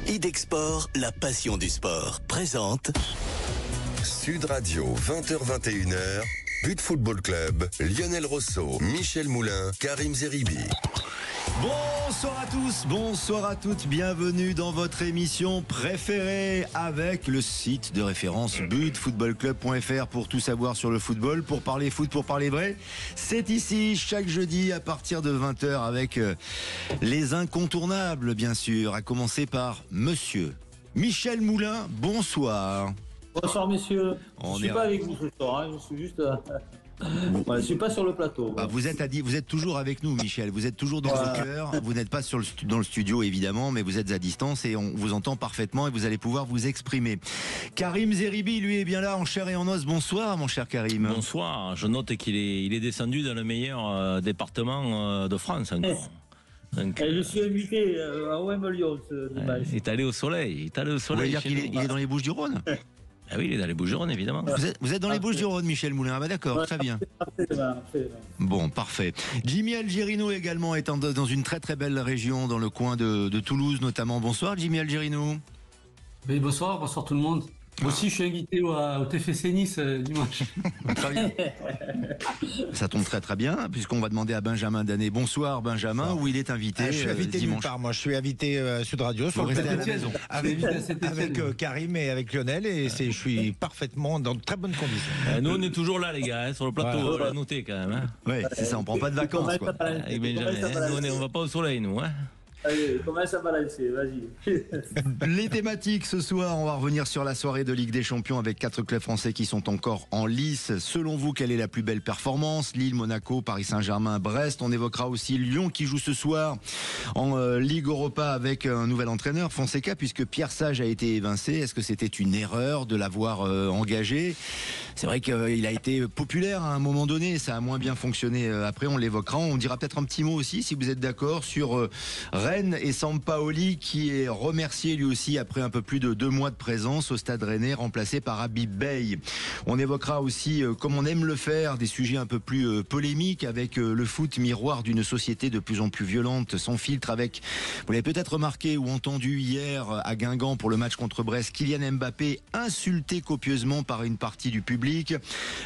Idexport, la passion du sport, présente Sud Radio, 20h-21h, But Football Club, Lionel Rosso, Michel Moulin, Karim Zeribi. Bonsoir à tous, bonsoir à toutes, bienvenue dans votre émission préférée avec le site de référence butfootballclub.fr pour tout savoir sur le football, pour parler foot, pour parler vrai. C'est ici chaque jeudi à partir de 20h avec les incontournables bien sûr, à commencer par monsieur Michel Moulin, bonsoir. Bonsoir messieurs, je ne suis pas avec vous ce soir, hein. Je suis juste... je ne suis pas sur le plateau. Bah, vous êtes toujours avec nous Michel, vous êtes toujours dans nos cœurs, vous n'êtes pas dans le studio évidemment, mais vous êtes à distance et on vous entend parfaitement et vous allez pouvoir vous exprimer. Karim Zeribi, lui, est bien là en chair et en os. Bonsoir mon cher Karim. Bonsoir, je note qu'il est descendu dans le meilleur département de France encore. Donc, je suis invité à OM Lyon ce dimanche. Il est allé au soleil. Vous voulez dire qu'il est dans les Bouches-du-Rhône? Ah oui, il est dans les Bouches-du-Rhône, évidemment. Vous êtes dans les Bouches-du-Rhône, Michel Moulin. Ah bah d'accord, très bien. Bon, parfait. Jimmy Algerino également est dans une très très belle région, dans le coin de Toulouse notamment. Bonsoir Jimmy Algerino. Oui, bonsoir tout le monde. Moi aussi, je suis invité au TFC Nice dimanche. Très bien. Ça tombe très très bien, puisqu'on va demander à Benjamin Danet. Bonsoir Benjamin, où il est invité. Je suis invité dimanche. nulle part, moi. Je suis invité Sud Radio sur le rester à la plateau maison. avec Karim et avec Lionel, et je suis parfaitement dans de très bonnes conditions. Nous, on est toujours là, les gars, sur le plateau. Voilà. On l'a noté quand même. Hein. Oui, c'est ça, on prend pas de vacances. Quoi. Avec Benjamin, nous, on va pas au soleil, nous. Hein. Allez, commence à balancer, vas-y. Les thématiques ce soir, on va revenir sur la soirée de Ligue des Champions avec 4 clubs français qui sont encore en lice. Selon vous, quelle est la plus belle performance? Lille, Monaco, Paris Saint-Germain, Brest. On évoquera aussi Lyon qui joue ce soir en Ligue Europa avec un nouvel entraîneur, Fonseca, puisque Pierre Sage a été évincé. Est-ce que c'était une erreur de l'avoir engagé? C'est vrai qu'il a été populaire à un moment donné, ça a moins bien fonctionné après, on l'évoquera. On dira peut-être un petit mot aussi, si vous êtes d'accord, sur Rennes et Sampaoli qui est remercié lui aussi après un peu plus de 2 mois de présence au Stade Rennais, remplacé par Habib Beye. On évoquera aussi, comme on aime le faire, des sujets un peu plus polémiques avec le foot miroir d'une société de plus en plus violente, sans filtre, avec, vous l'avez peut-être remarqué ou entendu hier à Guingamp pour le match contre Brest, Kylian Mbappé insulté copieusement par une partie du public,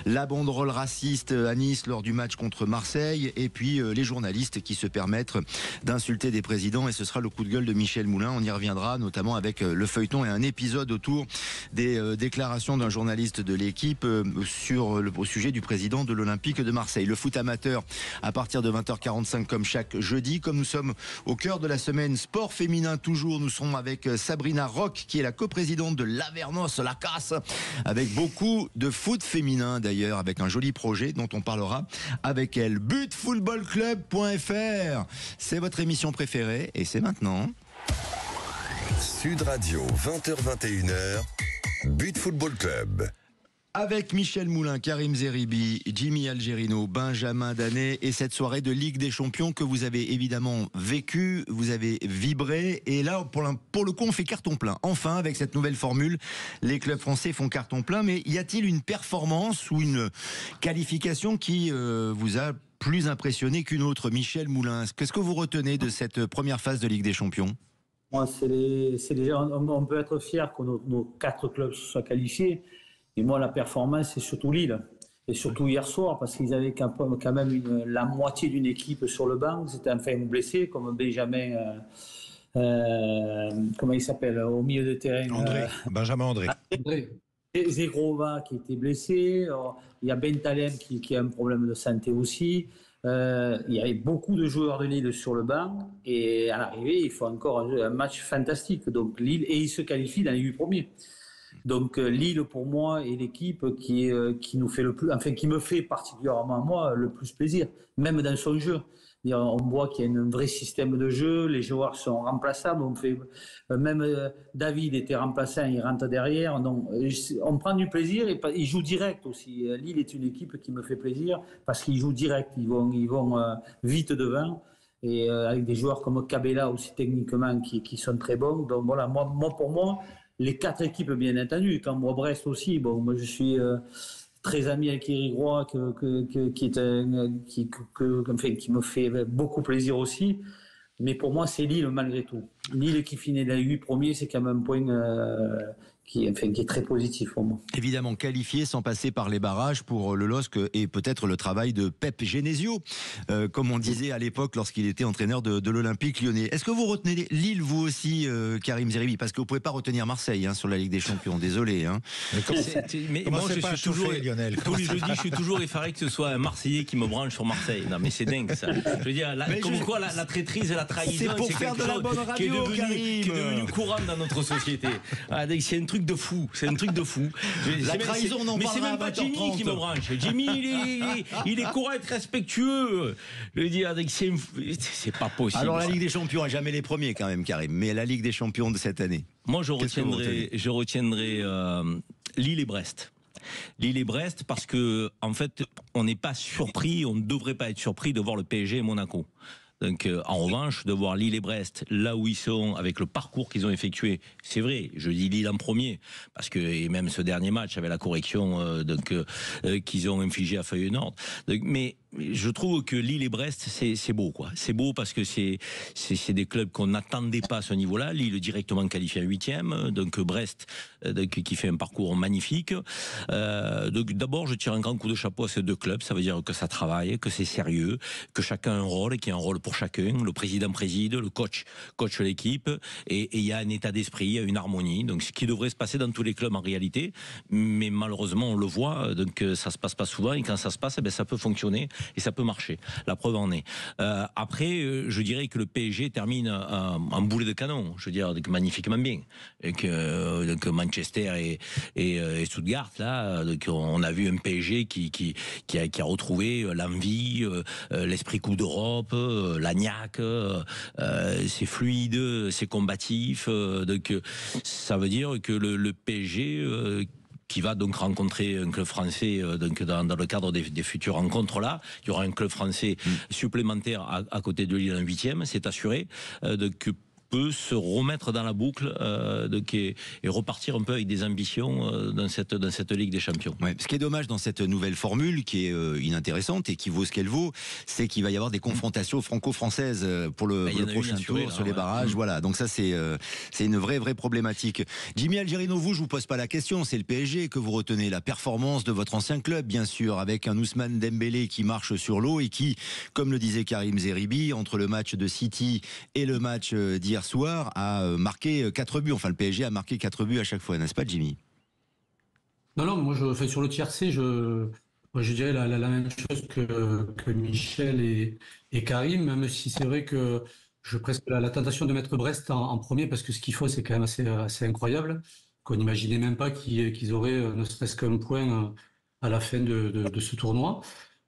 la banderole raciste à Nice lors du match contre Marseille, et puis les journalistes qui se permettent d'insulter des présidents, et ce sera le coup de gueule de Michel Moulin. On y reviendra notamment avec le feuilleton et un épisode autour des déclarations d'un journaliste de l'équipe au sujet du président de l'Olympique de Marseille. Le foot amateur à partir de 20h45 comme chaque jeudi. Comme nous sommes au cœur de la semaine sport féminin toujours, nous serons avec Sabrina Roch qui est la coprésidente de l'Avernos La Casse, avec beaucoup de foot féminin d'ailleurs, avec un joli projet dont on parlera avec elle. Butfootballclub.fr, c'est votre émission préférée et c'est maintenant. Sud Radio, 20h-21h, But Football Club. Avec Michel Moulin, Karim Zeribi, Jimmy Algerino, Benjamin Danet et cette soirée de Ligue des Champions que vous avez évidemment vécue, vous avez vibré, et là pour le coup on fait carton plein. Enfin avec cette nouvelle formule, les clubs français font carton plein, mais y a-t-il une performance ou une qualification qui vous a plus impressionné qu'une autre? Michel Moulin, qu'est-ce que vous retenez de cette première phase de Ligue des Champions? Moi, on peut être fier que nos 4 clubs se soient qualifiés. Et moi, la performance, c'est surtout Lille. Et surtout hier soir, parce qu'ils avaient quand même la moitié d'une équipe sur le banc. C'était enfin blessé, comme Benjamin, comment il s'appelle, au milieu de terrain. Benjamin André. Et Zegrova qui était blessé. Il y a Bentaleb qui a un problème de santé aussi. Il y avait beaucoup de joueurs de Lille sur le banc. Et à l'arrivée, il faut encore un match fantastique. Donc Lille, et ils se qualifient dans les 8 premiers. Donc Lille pour moi est l'équipe qui nous fait le plus, enfin qui me fait particulièrement moi le plus plaisir, même dans son jeu. On voit qu'il y a un vrai système de jeu, les joueurs sont remplaçables. Même David était remplaçant, il rentre derrière. Donc on prend du plaisir et il joue direct aussi. Lille est une équipe qui me fait plaisir parce qu'ils jouent direct, ils vont vite devant. Et avec des joueurs comme Cabella aussi techniquement qui sont très bons. Donc voilà, pour moi. Les 4 équipes, bien entendu. Quand moi, Brest aussi, moi je suis très ami avec Eric Roy, qui me fait beaucoup plaisir aussi. Mais pour moi, c'est Lille malgré tout. Lille qui finit dans les 8 premiers, c'est quand même un point qui est très positif pour moi. Évidemment, qualifié sans passer par les barrages pour le LOSC et peut-être le travail de Pep Genesio, comme on disait à l'époque lorsqu'il était entraîneur de l'Olympique Lyonnais. Est-ce que vous retenez Lille, vous aussi, Karim Zeribi? Parce que vous ne pouvez pas retenir Marseille sur la Ligue des Champions, désolé. Mais moi, je suis toujours, Lionel. tous les jeudis, je suis toujours effaré que ce soit un Marseillais qui me branche sur Marseille. Non, mais c'est dingue ça. Je veux dire, quoi, la traîtrise et la trahison, c'est pour faire de la bonne radio, qui est devenu courant dans notre société. C'est un truc de fou. C'est un truc de fou. La trahison, on en mais c'est parlera même pas à Jimmy 20h30. qui me branche. Jimmy, il est correct, respectueux. Je veux dire, c'est pas possible. Alors la ça. Ligue des Champions a jamais les premiers quand même, Karim. Mais la Ligue des Champions de cette année. Moi, je Qu'est-ce que vous retiendrai Lille et Brest. Lille et Brest parce que en fait, on n'est pas surpris, on ne devrait pas être surpris de voir le PSG et Monaco. Donc, en revanche, de voir Lille et Brest là où ils sont, avec le parcours qu'ils ont effectué, c'est vrai. Je dis Lille en premier, parce que et même ce dernier match avec la correction qu'ils ont infligée à Feyenoord. Mais je trouve que Lille et Brest, c'est beau, quoi. C'est beau parce que c'est des clubs qu'on n'attendait pas à ce niveau-là. Lille directement qualifié en 8e, donc Brest qui fait un parcours magnifique. Donc d'abord, je tire un grand coup de chapeau à ces deux clubs. Ça veut dire que ça travaille, que c'est sérieux, que chacun a un rôle, qu'il y a un rôle pour chacun. Le président préside, le coach l'équipe, et il y a un état d'esprit, il y a une harmonie. Donc ce qui devrait se passer dans tous les clubs en réalité, mais malheureusement on le voit, donc ça se passe pas souvent. Et quand ça se passe, ça peut fonctionner. Et ça peut marcher. La preuve en est. Après, je dirais que le PSG termine en boulet de canon. Je veux dire, magnifiquement bien. Et que Manchester et Stuttgart, là, donc on a vu un PSG qui a retrouvé l'envie, l'esprit Coupe d'Europe, la niaque, c'est fluide, c'est combatif. Donc ça veut dire que le PSG qui va donc rencontrer un club français donc dans le cadre des futures rencontres là. Il y aura un club français supplémentaire à côté de Lille en 8e, c'est assuré. Donc peut se remettre dans la boucle et repartir un peu avec des ambitions dans cette Ligue des Champions. Ouais, ce qui est dommage dans cette nouvelle formule, qui est inintéressante et qui vaut ce qu'elle vaut, c'est qu'il va y avoir des confrontations franco-françaises pour le prochain tour sur les barrages. Voilà, donc ça c'est une vraie problématique. Jimmy Algerino, je vous pose pas la question, c'est le PSG que vous retenez, la performance de votre ancien club, bien sûr, avec un Ousmane Dembélé qui marche sur l'eau et qui, comme le disait Karim Zeribi, entre le match de City et le match d'hier soir, a marqué 4 buts. Enfin, le PSG a marqué 4 buts à chaque fois, n'est-ce pas, Jimmy? Non, moi je fais sur le tiercé, je dirais la même chose que Michel et Karim, même si c'est vrai que je presque la tentation de mettre Brest en premier, parce que ce qu'il faut, c'est quand même assez incroyable, qu'on n'imaginait même pas qu'ils auraient ne serait-ce qu'un point à la fin de ce tournoi.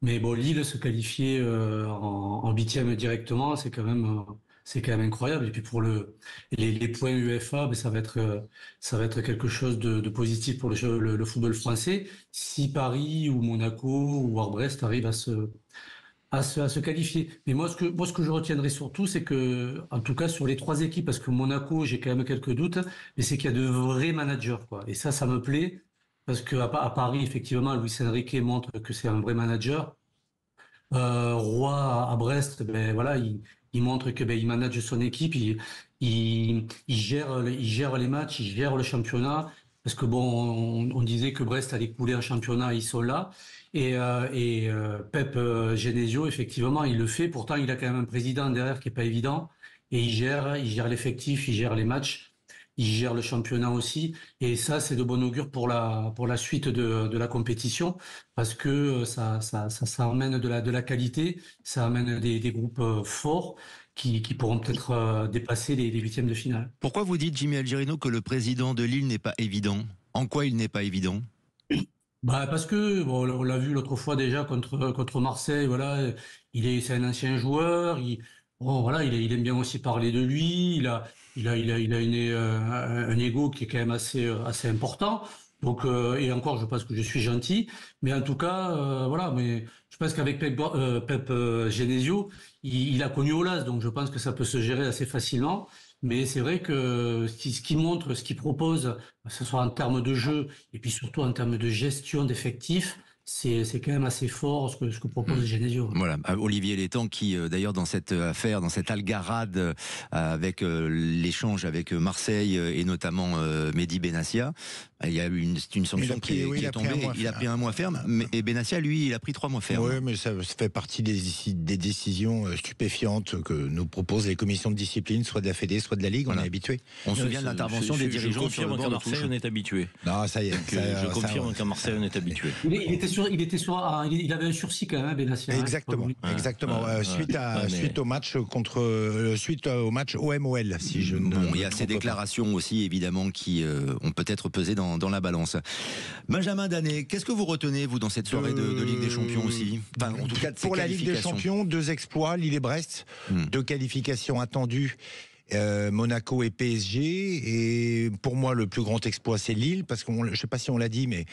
Mais bon, Lille se qualifier en 8e directement, c'est quand même incroyable. Et puis pour les points UEFA, ça va être quelque chose de positif pour le football français. Si Paris ou Monaco ou Brest arrivent à se qualifier. Mais moi, ce que je retiendrai surtout, c'est que, en tout cas, sur les 3 équipes, parce que Monaco, j'ai quand même quelques doutes, mais c'est qu'il y a de vrais managers, quoi. Et ça me plaît, parce qu'à Paris, effectivement, Luis Enrique montre que c'est un vrai manager. Roy à Brest, voilà, il montre que il manage son équipe, il gère les matchs, il gère le championnat. Parce que bon, on disait que Brest allait couler un championnat, ils sont là. Et Pep Genesio, effectivement, il le fait. Pourtant, il a quand même un président derrière qui est pas évident. Et il gère l'effectif, il gère les matchs, il gère le championnat aussi. Et ça, c'est de bon augure pour la suite de la compétition, parce que ça amène de la qualité, ça amène des groupes forts qui pourront peut-être dépasser les 8e de finale. Pourquoi vous dites, Jimmy Algerino, que le président de Lille n'est pas évident? En quoi il n'est pas évident? Parce que bon, on l'a vu l'autre fois déjà contre Marseille. Voilà, c'est un ancien joueur. Il aime bien aussi parler de lui. Il a un ego qui est quand même assez important. Donc et encore, je pense que je suis gentil, mais en tout cas, voilà. Mais je pense qu'avec Pep Genesio, il a connu Aulas, donc je pense que ça peut se gérer assez facilement. Mais c'est vrai que ce qu'il montre, ce qu'il propose, que ce soit en termes de jeu et puis surtout en termes de gestion d'effectifs, c'est quand même assez fort ce que propose Genesio. Voilà, Olivier Létang qui d'ailleurs dans cette affaire, dans cette algarade avec l'échange avec Marseille et notamment Mehdi Benassia, il y a eu une sanction qui est tombée. Il a pris un mois ferme, et Benassia lui il a pris 3 mois ferme. Oui, mais ça fait partie des décisions stupéfiantes que nous proposent les commissions de discipline, soit de la Fédé, soit de la Ligue. Voilà. On est habitué. On se souvient de l'intervention des dirigeants sur le bord de touche. Marseille, on est habitué. Non, ça y est. Je confirme qu'à Marseille, on est habitué. Il avait un sursis quand même, Benassia. Exactement, exactement. Suite au match suite au match OM-OL, si je ne. Bon, il y a ces déclarations aussi évidemment qui ont peut-être pesé dans la balance. Benjamin Danet, qu'est-ce que vous retenez vous dans cette soirée de Ligue des Champions aussi, enfin, en tout cas de ces pour la Ligue des Champions, 2 exploits, Lille et Brest, 2 qualifications attendues. Monaco et PSG, et pour moi le plus grand exploit c'est Lille, parce que je ne sais pas si on l'a dit, mais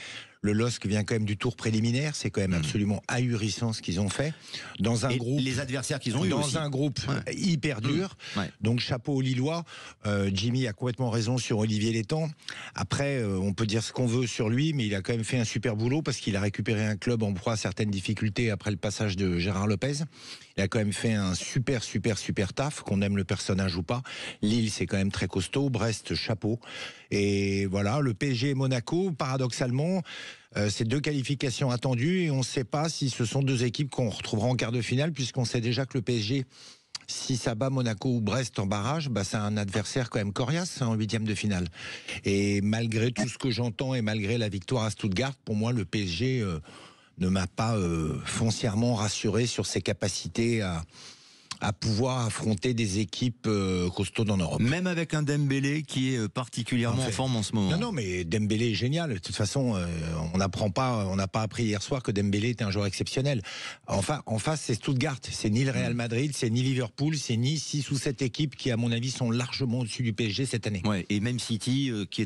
le LOSC vient quand même du tour préliminaire, c'est quand même absolument ahurissant ce qu'ils ont fait dans un groupe, les adversaires qu'ils ont eu aussi. Un groupe hyper dur. Donc chapeau aux Lillois. Jimmy a complètement raison sur Olivier Létang. Après on peut dire ce qu'on veut sur lui, mais il a quand même fait un super boulot parce qu'il a récupéré un club en proie à certaines difficultés après le passage de Gérard Lopez. Il a quand même fait un super taf, qu'on aime le personnage ou pas. Lille c'est quand même très costaud, Brest chapeau. Et voilà, le PSG et Monaco, paradoxalement, c'est 2 qualifications attendues et on ne sait pas si ce sont 2 équipes qu'on retrouvera en quart de finale, puisqu'on sait déjà que le PSG, si ça bat Monaco ou Brest en barrage, c'est un adversaire quand même coriace en 8e de finale. Et malgré tout ce que j'entends et malgré la victoire à Stuttgart, pour moi le PSG ne m'a pas foncièrement rassuré sur ses capacités à pouvoir affronter des équipes costaudes en Europe. Même avec un Dembélé qui est particulièrement en forme en ce moment. Non, mais Dembélé est génial. De toute façon, on n'a pas appris hier soir que Dembélé était un joueur exceptionnel. Enfin, en face, c'est Stuttgart. C'est ni le Real Madrid, c'est ni Liverpool, c'est ni 6 ou 7 équipes qui, à mon avis, sont largement au-dessus du PSG cette année. Ouais, et même City, qui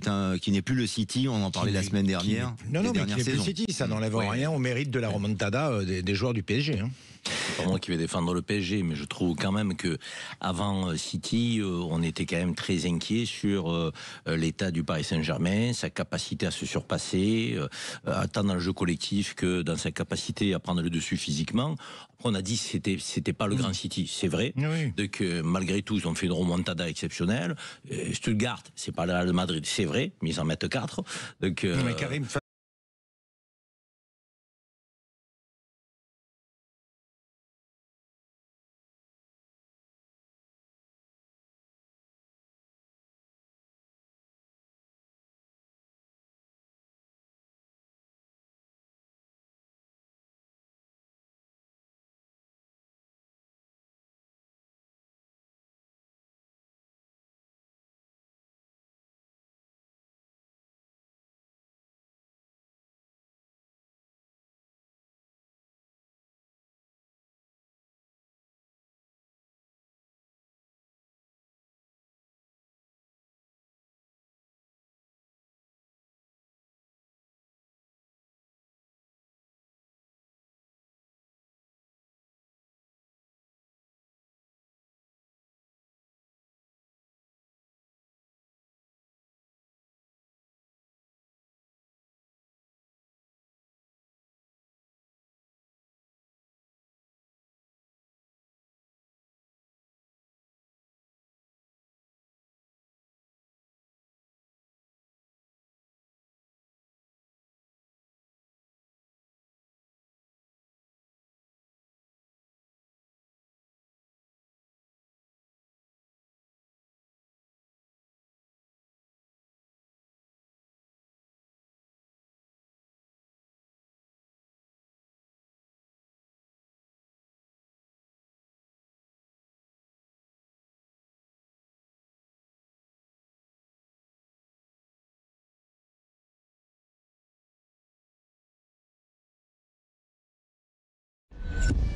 n'est plus le City, on en parlait la semaine dernière. Mais qui n'est plus le City, ça n'enlève rien au mérite de la remontada des joueurs du PSG. C'est pas moi qui vais défendre le PSG, mais je trouve quand même que avant City, on était quand même très inquiet sur l'état du Paris Saint-Germain, sa capacité à se surpasser, tant dans le jeu collectif que dans sa capacité à prendre le dessus physiquement. On a dit que c'était pas le grand City, c'est vrai. Oui. Donc malgré tout, ils ont fait une remontada exceptionnelle. Stuttgart, c'est pas le Real Madrid, c'est vrai, mais ils en mettent 4. Donc mais Karim,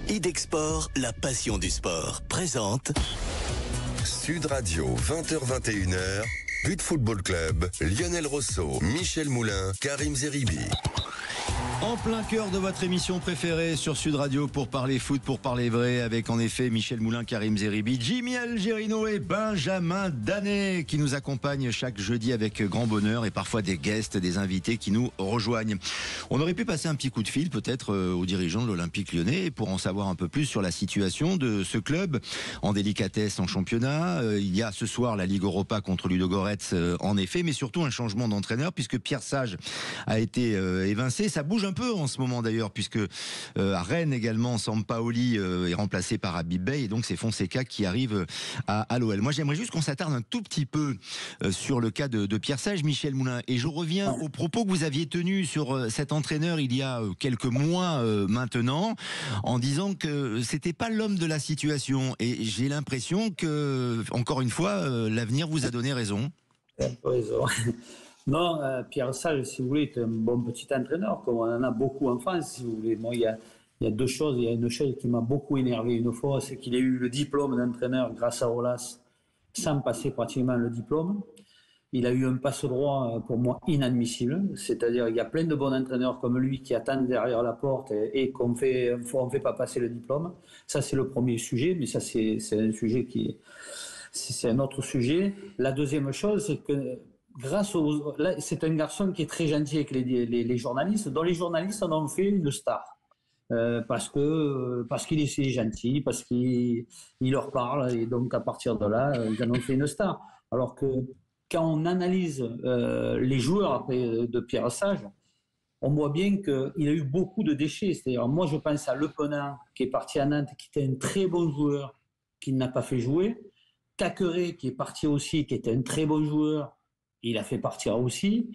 Idexport, la passion du sport, présente Sud Radio, 20h-21h, But Football Club, Lionel Rosso, Michel Moulin, Karim Zeribi. En plein cœur de votre émission préférée sur Sud Radio pour parler foot, pour parler vrai, avec en effet Michel Moulin, Karim Zeribi, Jimmy Algerino et Benjamin Danet qui nous accompagnent chaque jeudi avec grand bonheur et parfois des guests, des invités qui nous rejoignent. On aurait pu passer un petit coup de fil peut-être aux dirigeants de l'Olympique Lyonnais pour en savoir un peu plus sur la situation de ce club en délicatesse en championnat. Il y a ce soir la Ligue Europa contre Ludogorets en effet, mais surtout un changement d'entraîneur puisque Pierre Sage a été évincé. Ça bouge un peu en ce moment d'ailleurs, puisque à Rennes également, Sampaoli est remplacé par Habib Bey, et donc c'est Fonseca qui arrive à l'OL. Moi j'aimerais juste qu'on s'attarde un tout petit peu sur le cas de Pierre Sage, Michel Moulin, et je reviens aux propos que vous aviez tenus sur cet entraîneur il y a quelques mois maintenant, en disant que c'était pas l'homme de la situation, et j'ai l'impression que, encore une fois, l'avenir vous a donné raison. Raison. Non, Pierre Sage, si vous voulez, est un bon petit entraîneur, comme on en a beaucoup en France, si vous voulez. Moi, il y a deux choses. Il y a une chose qui m'a beaucoup énervé une fois, c'est qu'il ait eu le diplôme d'entraîneur grâce à Aulas, sans passer pratiquement le diplôme. Il a eu un passe-droit, pour moi, inadmissible. C'est-à-dire, il y a plein de bons entraîneurs comme lui qui attendent derrière la porte et qu'on fait pas passer le diplôme. Ça, c'est le premier sujet, mais ça, c'est un sujet c'est un autre sujet. La deuxième chose, c'est que là, c'est un garçon qui est très gentil avec les journalistes, dont les journalistes en ont fait une star. Parce qu'il est gentil, parce qu'il leur parle, et donc à partir de là, ils en ont fait une star. Alors que quand on analyse les joueurs après de Pierre Sage, on voit bien qu'il a eu beaucoup de déchets. C'est-à-dire, moi, je pense à Le Penant, qui est parti à Nantes, qui était un très bon joueur, qui n'a pas fait jouer. Caqueret, qui est parti aussi, qui était un très bon joueur, il a fait partir aussi.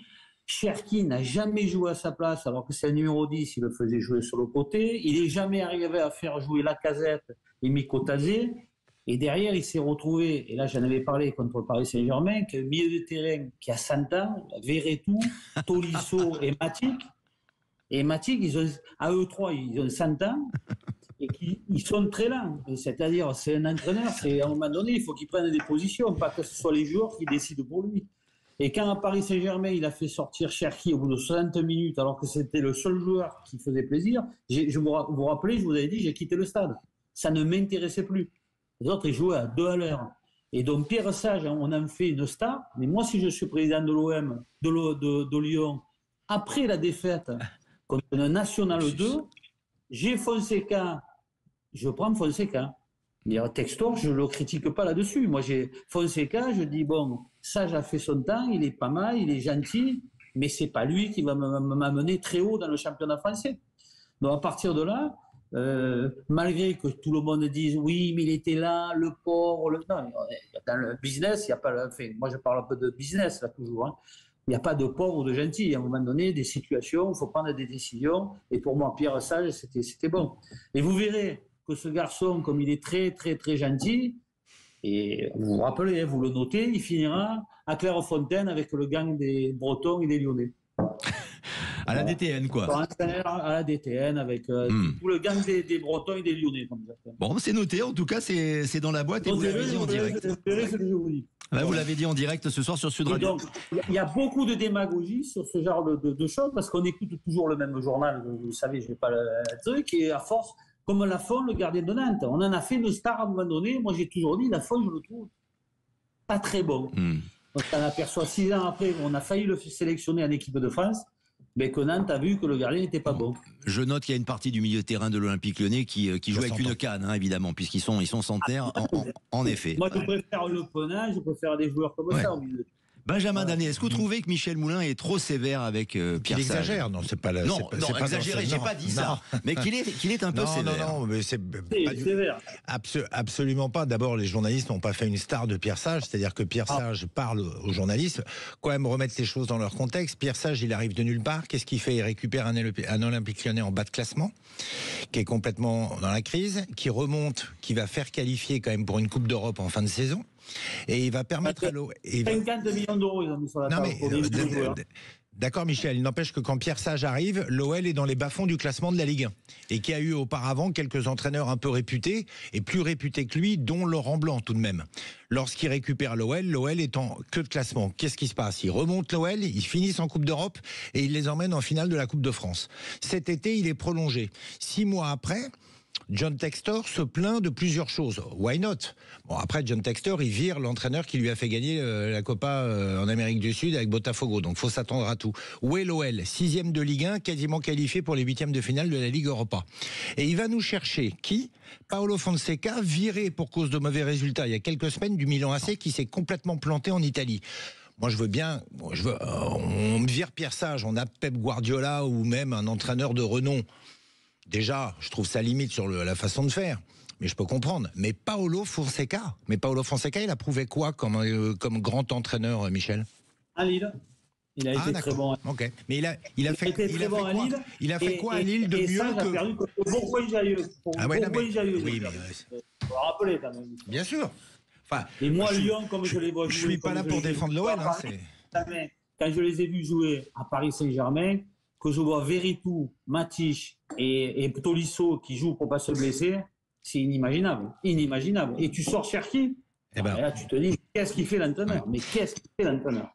Cherki n'a jamais joué à sa place, alors que c'est un numéro 10, il le faisait jouer sur le côté. Il n'est jamais arrivé à faire jouer Lacazette et Mikotadze. Et derrière, il s'est retrouvé, et là j'en avais parlé contre le Paris Saint-Germain, que milieu de terrain qui a 100 ans, Verretou, Tolisso et Matic. Et Matic, à eux trois, ils ont 100 ans. Et ils sont très lents. C'est-à-dire, c'est un entraîneur, à un moment donné, il faut qu'il prenne des positions, pas que ce soit les joueurs qui décident pour lui. Et quand à Paris Saint-Germain, il a fait sortir Cherki au bout de 60 minutes, alors que c'était le seul joueur qui faisait plaisir, vous vous rappelez, je vous avais dit, j'ai quitté le stade. Ça ne m'intéressait plus. Les autres, ils jouaient à 2 à l'heure. Et donc, Pierre Sage, on en fait une star. Mais moi, si je suis président de l'OM, de Lyon, après la défaite contre le National 2, j'ai Fonseca, je prends Fonseca. Textor, je ne le critique pas là-dessus. Moi, j'ai Fonseca, je dis, bon, Sage a fait son temps, il est pas mal, il est gentil, mais ce n'est pas lui qui va m'amener très haut dans le championnat français. Donc, à partir de là, malgré que tout le monde dise, oui, mais il était là, le pauvre, non, dans le business, il n'y a pas... Enfin, moi, je parle un peu de business, là, toujours, hein. Il n'y a pas de pauvre ou de gentil. À un moment donné, des situations, il faut prendre des décisions. Et pour moi, Pierre Sage, c'était bon. Et vous verrez que ce garçon, comme il est très, très, très gentil, et vous vous rappelez, vous le notez, il finira à Clairefontaine avec le gang des Bretons et des Lyonnais. À la DTN, quoi. À la DTN avec tout le gang des Bretons et des Lyonnais. Comme ça. Bon, c'est noté. En tout cas, c'est dans la boîte et vous l'avez dit en direct. Vous l'avez dit en direct ce soir sur Sud Radio. Donc, il y a beaucoup de démagogie sur ce genre de choses parce qu'on écoute toujours le même journal. Vous savez, je ne vais pas le truc. Et à force, comme Lafont, le gardien de Nantes, on en a fait une star à un moment donné. Moi, j'ai toujours dit, Lafont, je le trouve pas très bon. Donc, on aperçoit 6 ans après, on a failli le sélectionner en équipe de France. Mais que Nantes a vu que le gardien n'était pas bon. Je note qu'il y a une partie du milieu de terrain de l'Olympique Lyonnais qui joue avec une canne, hein, évidemment, puisqu'ils sont centenaires, en effet. Moi, je préfère Le Penant, je préfère des joueurs comme ça au milieu. Benjamin Danet, est-ce que vous trouvez que Michel Moulin est trop sévère avec Pierre Sage ? Il exagère, non, c'est pas la. Non, exagéré, j'ai pas dit ça. Mais qu'il est un peu sévère. Non, mais c'est sévère. Absolument pas. D'abord, les journalistes n'ont pas fait une star de Pierre Sage, c'est-à-dire que Pierre Sage parle aux journalistes. Quand même remettre les choses dans leur contexte. Pierre Sage, il arrive de nulle part. Qu'est-ce qu'il fait ? Il récupère un Olympique Lyonnais en bas de classement, qui est complètement dans la crise, qui remonte, qui va faire qualifier quand même pour une Coupe d'Europe en fin de saison. Et il va permettre à l'eau. 50 millions d'euros, ils ont mis sur la table pour des joueurs. D'accord, Michel. Il n'empêche que quand Pierre Sage arrive, l'OL est dans les bas-fonds du classement de la Ligue 1. Et qu'il y a eu auparavant quelques entraîneurs un peu réputés, et plus réputés que lui, dont Laurent Blanc tout de même. Lorsqu'il récupère l'OL est en queue de classement. Qu'est-ce qui se passe? Il remonte l'OL, ils finissent en Coupe d'Europe, et il les emmène en finale de la Coupe de France. Cet été, il est prolongé. 6 mois après, John Textor se plaint de plusieurs choses. Why not? Bon, après, John Textor, il vire l'entraîneur qui lui a fait gagner la Copa en Amérique du Sud avec Botafogo. Donc, faut s'attendre à tout. Où est l'OL? 6e de Ligue 1, quasiment qualifié pour les 8e de finale de la Ligue Europa. Et il va nous chercher qui? Paolo Fonseca, viré pour cause de mauvais résultats il y a quelques semaines du Milan AC, qui s'est complètement planté en Italie. Moi, je veux bien, on me vire Pierre Sage, on a Pep Guardiola ou même un entraîneur de renom. Déjà, je trouve ça limite sur la façon de faire, mais je peux comprendre. Mais Paolo Fonseca, il a prouvé quoi comme grand entraîneur, Michel? À Lille. Il a été très bon. Ok. Mais il a fait quoi à Lille. Il a fait quoi à Lille de mieux que... perdu contre Bourgogne-Jallieu. Oui, mais faut le rappeler quand même. Bien sûr. Enfin, et moi, Lyon, comme je les vois jouer... Je suis pas là pour défendre l'OL. Quand je les ai vus jouer à Paris Saint-Germain, que je vois Veretout, Matich et Tolisso qui jouent pour pas se blesser, c'est inimaginable. Inimaginable. Et tu sors Cherki, et là tu te dis, qu'est-ce qu'il fait l'entraîneur? Mais qu'est-ce qu'il fait l'entraîneur?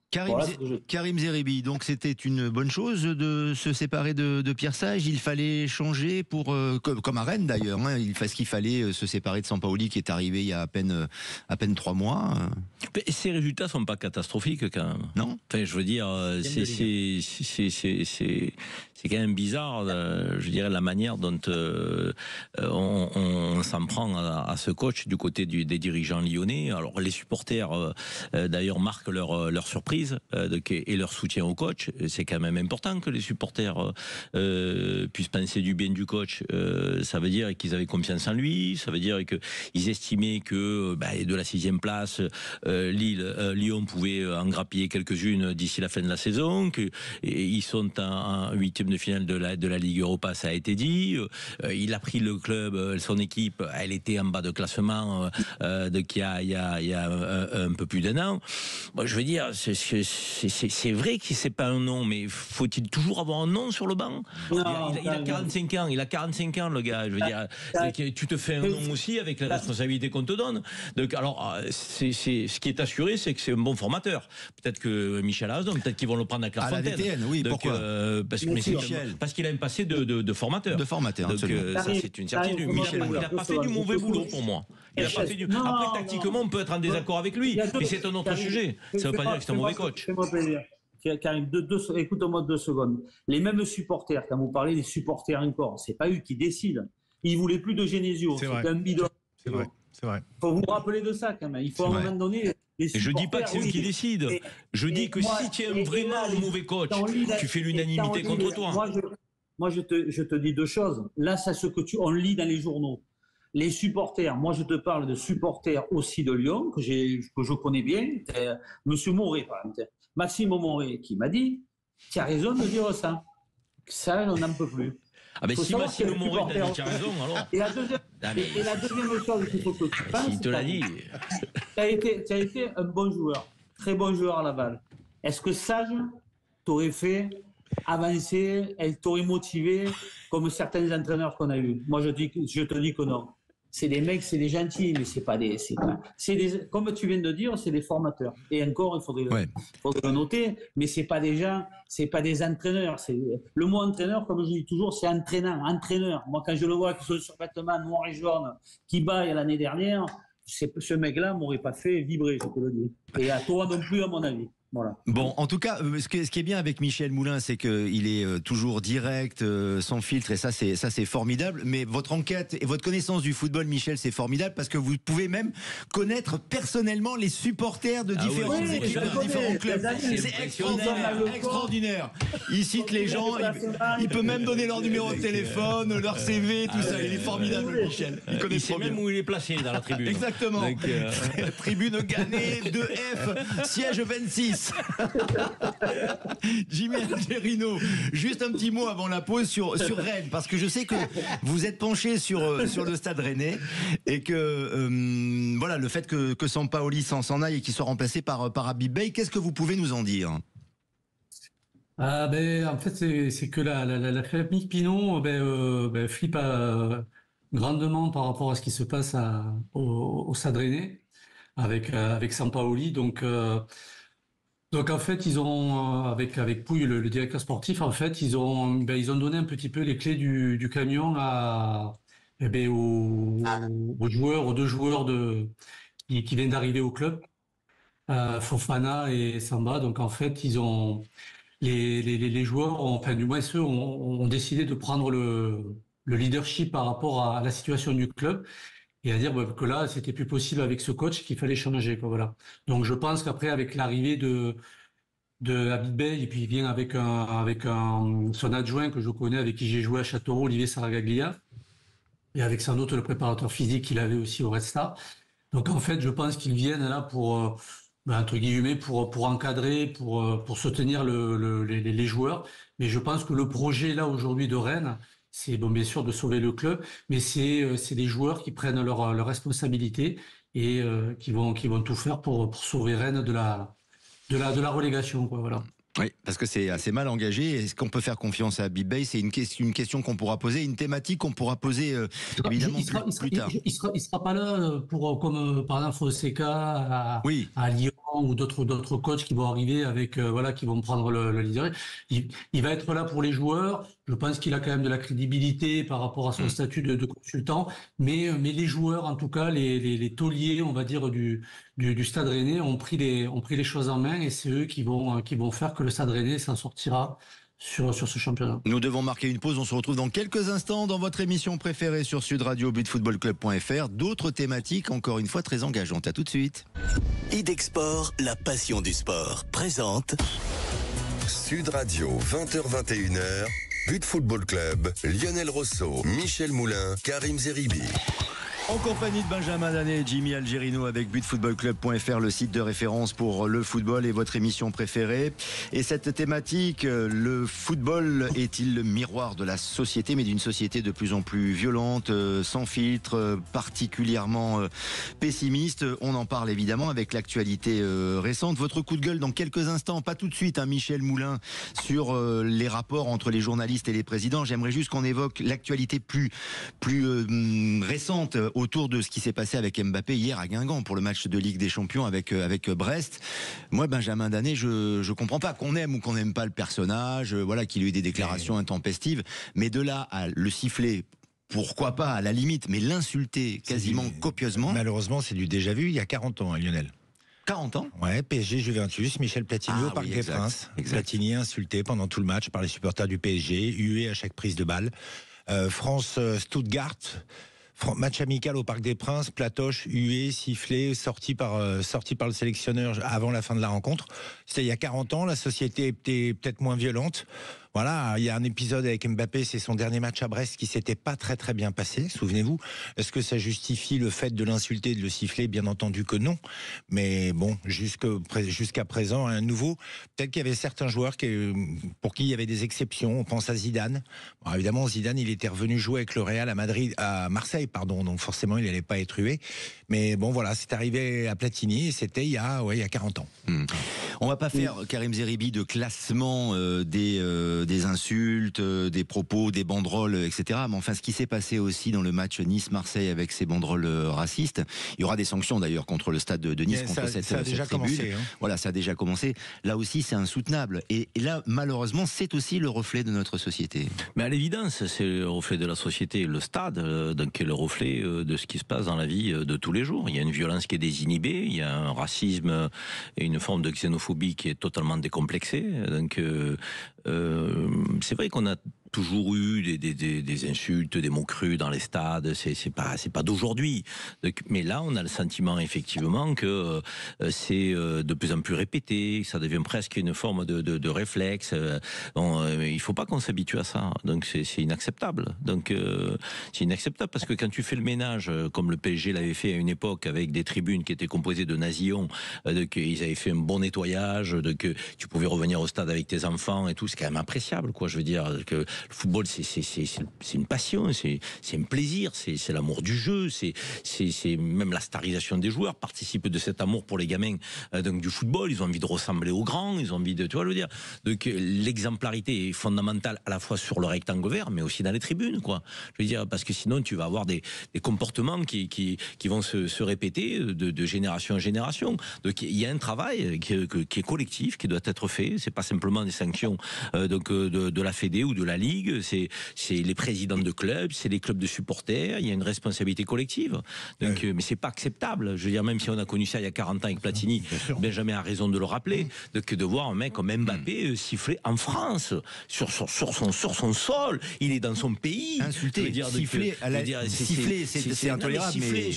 Karim Zeribi, donc c'était une bonne chose de se séparer de Pierre Sage. Il fallait changer pour, comme à Rennes d'ailleurs, hein, il fait ce qu'il fallait se séparer de Sampaoli qui est arrivé il y a à peine 3 mois. Ces résultats sont pas catastrophiques quand même. Non. Enfin, je veux dire, c'est quand même bizarre, je dirais, la manière dont on s'en prend à ce coach du côté des dirigeants lyonnais. Alors les supporters d'ailleurs marquent leur surprise et leur soutien au coach. C'est quand même important que les supporters puissent penser du bien du coach. Ça veut dire qu'ils avaient confiance en lui, ça veut dire qu'ils estimaient que de la 6e place, Lyon pouvait en grappiller quelques-unes d'ici la fin de la saison, qu'ils sont en 8e de finale de la Ligue Europa, ça a été dit. Il a pris le club, son équipe, elle était en bas de classement il y a un peu plus d'1 an. Moi, je veux dire, c'est vrai que c'est pas un nom, mais faut-il toujours avoir un nom sur le banc? Il a 45 ans, le gars. Je veux dire, tu te fais un nom aussi avec la responsabilité qu'on te donne. Donc, alors, ce qui est assuré, c'est que c'est un bon formateur. Peut-être que Michel a raison, peut-être qu'ils vont le prendre à Clairefontaine. À la DTN, oui, donc, pourquoi parce qu'il a un passé de formateur. De formateur, donc, ça, c'est une certitude. Michel, il n'a pas fait du mauvais boulot pour moi. Il a pas fait Après, tactiquement, on peut être en désaccord avec lui, mais c'est un autre sujet. Ça ne veut pas dire que c'est un mauvais coach. Fais-moi plaisir. Karim, écoute-moi 2 secondes. Les mêmes supporters, quand vous parlez des supporters encore, c'est pas eux qui décident. Ils voulaient plus de Genesio. C'est un bidon. C'est vrai. Il faut vous rappeler de ça quand même. Il faut à un moment donné. Et je dis pas que c'est eux qui décident. Je dis que si tu es vraiment un mauvais coach, tu fais l'unanimité contre toi. Moi, je te dis 2 choses. Là, c'est ce que on lit dans les journaux. Les supporters, moi je te parle de supporters aussi de Lyon, que je connais bien, Monsieur Moret par exemple, Maxime Moret qui m'a dit, tu as raison de dire ça, ça on n'en peut plus. Ah ben si Maxime Moret t'a dit tu as raison, alors. Et la deuxième chose qu'il faut que tu penses, il te l'a dit. Tu as été un bon joueur, très bon joueur à Laval. Est-ce que Sage t'aurait fait avancer, elle t'aurait motivé comme certains entraîneurs qu'on a eu? Moi je te dis que non. C'est des mecs, c'est des gentils, mais c'est des, comme tu viens de dire, c'est des formateurs. Et encore, il faudrait le noter, mais c'est pas des gens, c'est pas des entraîneurs. Le mot entraîneur, comme je dis toujours, c'est entraîneur. Moi, quand je le vois avec ce survêtement noir et jaune qui baille l'année dernière, ce mec-là m'aurait pas fait vibrer, je te le dis. Et à toi non plus, à mon avis. Voilà. Bon, en tout cas, ce qui est bien avec Michel Moulin, c'est qu'il est toujours direct, sans filtre, et ça c'est formidable. Mais votre enquête et votre connaissance du football, Michel, c'est formidable parce que vous pouvez même connaître personnellement les supporters de différentes équipes, de différents clubs. C'est extraordinaire. Il cite les gens, il peut même donner leur numéro de téléphone, leur CV, tout ça. Il est formidable, Michel. Il connaît trop bien. Même où il est placé dans la tribune. Exactement. Donc, tribune Gannet 2F, siège 26. Jimmy Algerino, juste un petit mot avant la pause sur Rennes, parce que je sais que vous êtes penché sur le stade rennais et que voilà, le fait que Sampaoli s'en aille et qu'il soit remplacé par Habib Beye, qu'est-ce que vous pouvez nous en dire? En fait, c'est que la famille Pinon flippe grandement par rapport à ce qui se passe au Stade Rennais avec Sampaoli. Donc en fait, ils ont avec Pouille, le directeur sportif, en fait, ils ont donné un petit peu les clés du camion aux joueurs, aux deux joueurs qui viennent d'arriver au club, Fofana et Samba. Donc en fait, les joueurs, enfin du moins ceux, ont décidé de prendre le leadership par rapport à la situation du club et à dire que là, c'était plus possible avec ce coach, qu'il fallait changer, quoi, voilà. Donc je pense qu'après, avec l'arrivée de Habib Bey, et puis il vient avec son adjoint que je connais, avec qui j'ai joué à Châteauroux, Olivier Saragaglia, et avec sans doute le préparateur physique qu'il avait aussi au Red Star. Donc en fait, je pense qu'ils viennent là pour entre guillemets pour encadrer, pour soutenir les joueurs. Mais je pense que le projet là aujourd'hui de Rennes, c'est bon bien sûr de sauver le club, mais c'est des joueurs qui prennent leur responsabilité et qui vont tout faire pour sauver Rennes de la relégation, quoi, voilà. Oui, parce que c'est assez mal engagé. Est-ce qu'on peut faire confiance à Habib Bey? C'est une question qu'on pourra poser, une thématique qu'on pourra poser évidemment plus tard. Il sera pas là comme par exemple Fonseca Oui. à Lyon ou d'autres coachs qui vont arriver avec qui vont prendre le leader. Il va être là pour les joueurs. Je pense qu'il a quand même de la crédibilité par rapport à son statut de consultant, mais les joueurs, en tout cas les tauliers, on va dire du Stade Rennais, ont pris les choses en main, et c'est eux qui vont faire que le Stade Rennais s'en sortira sur ce championnat. Nous devons marquer une pause. On se retrouve dans quelques instants dans votre émission préférée sur Sud Radio, butfootballclub.fr. D'autres thématiques, encore une fois, très engageantes. À tout de suite. Idexport, la passion du sport, présente Sud Radio, 20h-21h, But Football Club, Lionel Rosso, Michel Moulin, Karim Zeribi. En compagnie de Benjamin Danet et Jimmy Algerino avec butfootballclub.fr, le site de référence pour le football et votre émission préférée. Et cette thématique, le football est-il le miroir de la société, mais d'une société de plus en plus violente, sans filtre, particulièrement pessimiste? On en parle évidemment avec l'actualité récente. Votre coup de gueule dans quelques instants, pas tout de suite, Michel Moulin, sur les rapports entre les journalistes et les présidents. J'aimerais juste qu'on évoque l'actualité plus récente autour de ce qui s'est passé avec Mbappé hier à Guingamp pour le match de Ligue des Champions avec Brest. Moi, Benjamin Danet, je comprends pas qu'on aime ou qu'on n'aime pas le personnage, qu'il ait eu des déclarations intempestives, mais de là à le siffler, pourquoi pas, à la limite, mais l'insulter quasiment copieusement. Malheureusement, c'est du déjà vu il y a 40 ans, Lionel. 40 ans. Ouais, PSG Juventus, Michel Platini au Parc des Princes. Platini insulté pendant tout le match par les supporters du PSG, hué à chaque prise de balle. France-Stuttgart. Match amical au Parc des Princes, Platoche, hué, sifflé, sorti par le sélectionneur avant la fin de la rencontre. C'était il y a 40 ans, la société était peut-être moins violente. Voilà, il y a un épisode avec Mbappé, c'est son dernier match à Brest qui s'était pas très très bien passé, souvenez-vous. Est-ce que ça justifie le fait de l'insulter, de le siffler? Bien entendu que non. Mais bon, jusqu'à présent, à nouveau, peut-être qu'il y avait certains joueurs pour qui il y avait des exceptions. On pense à Zidane. Bon, évidemment, Zidane, il était revenu jouer avec le Real à Marseille, donc forcément, il n'allait pas être hué. Mais bon, voilà, c'est arrivé à Platini et c'était il y a 40 ans. On va pas faire, Karim Zeribi, de classement des insultes, des propos, des banderoles, etc. Mais enfin, ce qui s'est passé aussi dans le match Nice-Marseille avec ces banderoles racistes, il y aura des sanctions d'ailleurs contre le stade de Nice, contre cette tribune. Commencé, hein. Voilà, ça a déjà commencé. Là aussi, c'est insoutenable. Et là, malheureusement, c'est aussi le reflet de notre société. Mais à l'évidence, c'est le reflet de la société, le stade, donc le reflet de ce qui se passe dans la vie de tous les jours. Il y a une violence qui est désinhibée, il y a un racisme et une forme de xénophobie qui est totalement décomplexée. Donc, c'est vrai qu'on a toujours eu des insultes, des mots crus dans les stades. C'est pas d'aujourd'hui. Mais là, on a le sentiment effectivement que c'est de plus en plus répété. Ça devient presque une forme de réflexe. Il faut pas qu'on s'habitue à ça. Donc c'est inacceptable. Donc c'est inacceptable parce que quand tu fais le ménage, comme le PSG l'avait fait à une époque avec des tribunes qui étaient composées de nasillons, ils avaient fait un bon nettoyage, que tu pouvais revenir au stade avec tes enfants et tout. C'est quand même appréciable, quoi. Je veux dire que Le football, c'est une passion, c'est un plaisir, c'est l'amour du jeu, c'est même la starisation des joueurs participe de cet amour pour les gamins donc du football. Ils ont envie de ressembler aux grands, ils ont envie de, tu vois le dire. Donc l'exemplarité est fondamentale à la fois sur le rectangle vert, mais aussi dans les tribunes, quoi. Je veux dire, parce que sinon tu vas avoir des comportements qui vont se répéter de génération en génération. Donc il y a un travail qui est collectif, qui doit être fait. C'est pas simplement des sanctions de la Fédé ou de la Ligue. C'est les présidents de clubs, c'est les clubs de supporters. Il y a une responsabilité collective. Donc, mais c'est pas acceptable. Je veux dire, même si on a connu ça il y a 40 ans avec Platini, Benjamin a raison de le rappeler, de voir un mec comme Mbappé siffler en France sur son sol. Il est dans son pays. Insulter, siffler, siffler, c'est intolérable. Siffler,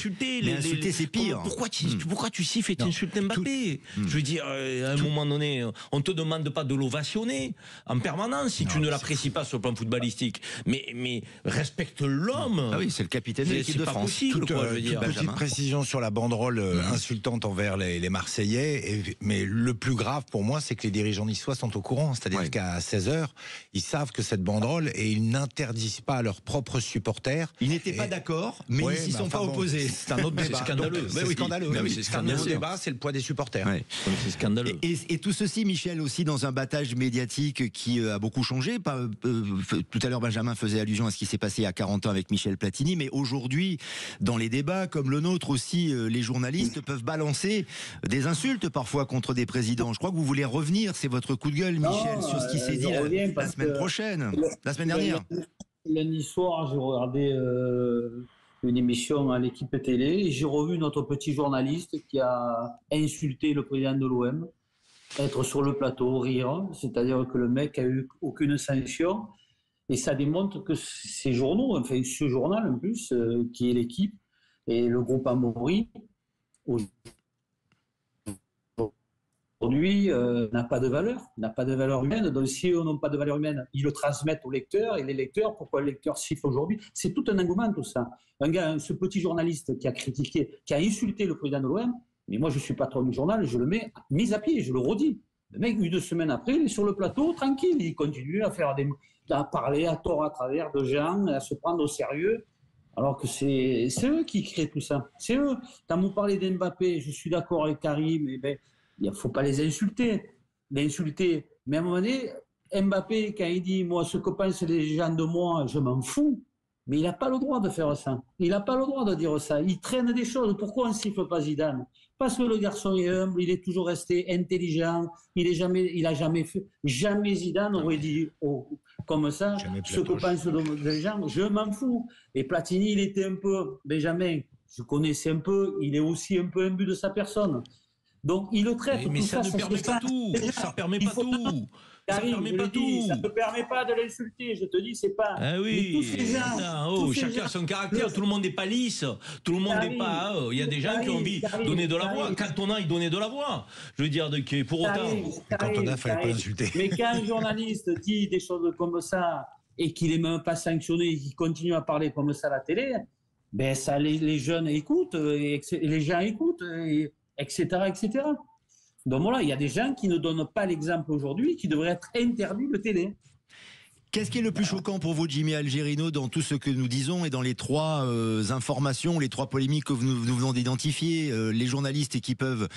insulter, c'est pire. Pourquoi tu siffles et tu insultes Mbappé? Je veux dire, à un moment donné, on te demande pas de l'ovationner en permanence si tu ne l'apprécies pas sur le plan footballistique. Mais respecte l'homme. Ah oui, c'est le capitaine de l'équipe de France. Possible, quoi, je veux dire. Petite précision sur la banderole insultante envers les Marseillais. Mais le plus grave pour moi, c'est que les dirigeants niçois sont au courant. C'est-à-dire qu'à 16h, ils savent que cette banderole, et ils n'interdisent pas à leurs propres supporters. Ils n'étaient pas d'accord, mais ils s'y sont pas opposés. C'est un autre débat. C'est scandaleux. C'est scandaleux. C'est un nouveau débat, c'est le poids des supporters. C'est scandaleux. Et tout ceci, Michel, aussi dans un battage médiatique qui a beaucoup changé. Tout à l'heure, Benjamin faisait allusion à ce qui s'est passé il y a 40 ans avec Michel Platini, mais aujourd'hui, dans les débats comme le nôtre aussi, les journalistes peuvent balancer des insultes parfois contre des présidents. Je crois que vous voulez revenir, c'est votre coup de gueule, Michel, sur ce qui s'est dit la semaine prochaine, la semaine dernière. Lundi soir, j'ai regardé une émission à l'équipe télé et j'ai revu notre petit journaliste qui a insulté le président de l'OM, être sur le plateau, rire, c'est-à-dire que le mec a eu aucune sanction. Et ça démontre que ces journaux, enfin ce journal en plus, qui est l'équipe, et le groupe Amaury, aujourd'hui, n'a pas de valeur humaine. Donc si eux n'ont pas de valeur humaine, ils le transmettent aux lecteurs, et les lecteurs, pourquoi le lecteur siffle aujourd'hui? C'est tout un engouement, tout ça. Ce petit journaliste qui a critiqué, qui a insulté le président de l'OM, mais moi je suis patron du journal, je le mets mis à pied, je le redis. Le mec, 2 semaines après, il est sur le plateau, tranquille, il continue à parler à tort à travers de gens, à se prendre au sérieux, alors que c'est eux qui créent tout ça. C'est eux. Quand vous parlez d'Mbappé, je suis d'accord avec Karim, il ne faut pas les insulter. Mais à un moment donné, Mbappé, quand il dit « moi, ce que pensent les gens de moi, je m'en fous », mais il n'a pas le droit de faire ça. Il n'a pas le droit de dire ça. Il traîne des choses. Pourquoi on ne siffle pas Zidane? Parce que le garçon est humble, il est toujours resté intelligent. Il a jamais fait. Jamais Zidane aurait dit comme ça ce que pensent les gens. Je m'en fous. Et Platini, il était un peu Benjamin. Je connaissais un peu. Il est aussi un peu imbu de sa personne. Donc il le traite. Mais tout ça ne permet pas tout. Ça permet pas tout. Karim, ça ne te permet pas de l'insulter, je te dis, c'est pas. Ah oui, chacun a son caractère, tout le monde n'est pas lisse, tout le monde n'est pas. Il y a des gens qui ont envie de donner de la voix. Cantona, il donnait de la voix. Je veux dire, pour autant. Cantona, il ne fallait pas l'insulter. Mais quand un journaliste dit des choses comme ça et qu'il n'est même pas sanctionné et qu'il continue à parler comme ça à la télé, ben ça, les jeunes écoutent, et les gens écoutent, etc., etc. Donc voilà, il y a des gens qui ne donnent pas l'exemple aujourd'hui, qui devraient être interdits de télé. Qu'est-ce qui est le plus choquant pour vous, Jimmy Algerino, dans tout ce que nous disons et dans les 3 informations, les 3 polémiques que nous venons d'identifier, les journalistes qui peuvent,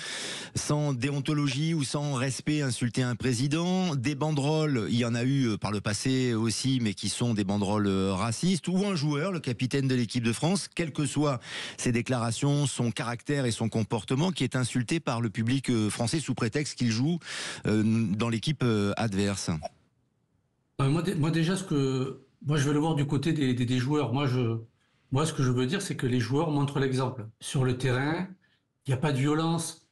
sans déontologie ou sans respect, insulter un président, des banderoles, il y en a eu par le passé aussi, mais qui sont des banderoles racistes, ou un joueur, le capitaine de l'équipe de France, quelles que soient ses déclarations, son caractère et son comportement, qui est insulté par le public français sous prétexte qu'il joue dans l'équipe adverse. Moi déjà, je vais le voir du côté des joueurs. Moi, ce que je veux dire, c'est que les joueurs montrent l'exemple. Sur le terrain, il n'y a pas de violence,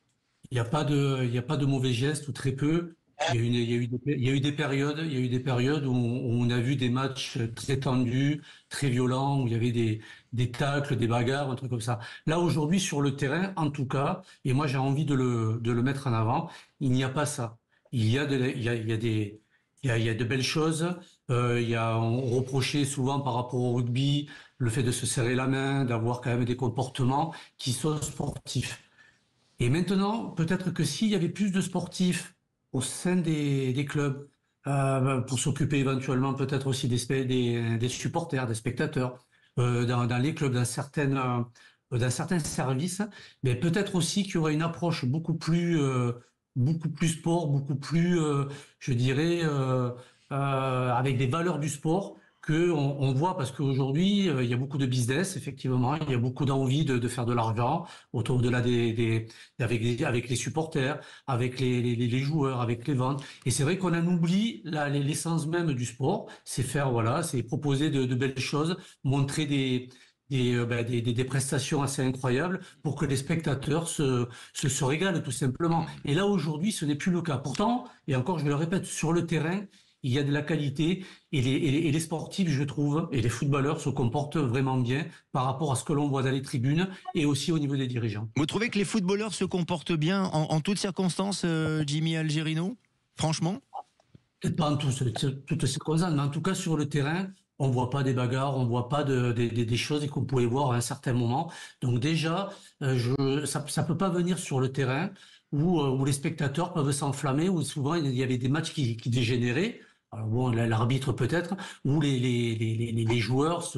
il n'y a pas de mauvais gestes, ou très peu. Il y a eu des périodes où on a vu des matchs très tendus, très violents, où il y avait des tacles, des bagarres, un truc comme ça. Là, aujourd'hui, sur le terrain, en tout cas, et moi j'ai envie de le mettre en avant, il n'y a pas ça. Il y a de belles choses. On reprochait souvent par rapport au rugby le fait de se serrer la main, d'avoir quand même des comportements qui sont sportifs. Et maintenant, peut-être que s'il y avait plus de sportifs au sein des clubs, pour s'occuper éventuellement peut-être aussi des supporters, des spectateurs, dans les clubs, dans certains services, mais peut-être aussi qu'il y aurait une approche beaucoup plus sport, beaucoup plus, je dirais, avec des valeurs du sport que on voit, parce qu'aujourd'hui, il y a beaucoup de business, effectivement, il y a beaucoup d'envie de faire de l'argent au-delà avec les supporters, avec les joueurs, avec les ventes. Et c'est vrai qu'on en oublie l'essence même du sport, c'est faire, voilà, c'est proposer de belles choses, montrer des prestations assez incroyables pour que les spectateurs se régalent tout simplement. Et là, aujourd'hui, ce n'est plus le cas. Pourtant, et encore, je le répète, sur le terrain, il y a de la qualité et les sportifs, je trouve, et les footballeurs se comportent vraiment bien par rapport à ce que l'on voit dans les tribunes et aussi au niveau des dirigeants. Vous trouvez que les footballeurs se comportent bien en toutes circonstances, Jimmy Algerino? Franchement? Peut-être pas en toutes circonstances, mais en tout cas sur le terrain, on voit pas des bagarres, on voit pas des choses qu'on pouvait voir à un certain moment. Donc déjà, ça peut pas venir sur le terrain où les spectateurs peuvent s'enflammer, où souvent il y avait des matchs qui dégénéraient. Alors bon, l'arbitre peut-être, où les joueurs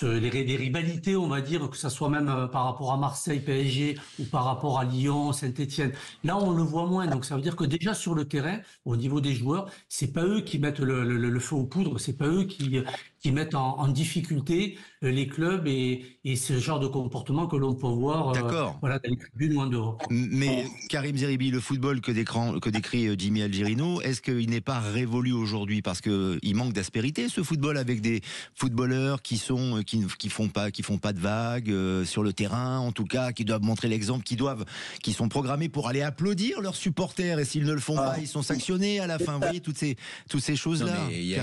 les rivalités, on va dire, que ça soit même par rapport à Marseille, PSG, ou par rapport à Lyon, Saint-Étienne. Là, on le voit moins. Donc ça veut dire que déjà sur le terrain, au niveau des joueurs, c'est pas eux qui mettent le feu aux poudres, c'est pas eux qui mettent en difficulté les clubs et ce genre de comportement que l'on peut voir voilà, dans les tribunes ou en dehors. Mais Karim Zeribi, le football que décrit Jimmy Algerino, est-ce qu'il n'est pas révolu aujourd'hui? Parce qu'il manque d'aspérité, ce football, avec des footballeurs qui font pas de vagues sur le terrain, en tout cas, qui doivent montrer l'exemple, qui sont programmés pour aller applaudir leurs supporters, et s'ils ne le font pas, ils sont sanctionnés à la fin. Vous voyez toutes ces choses-là. Il y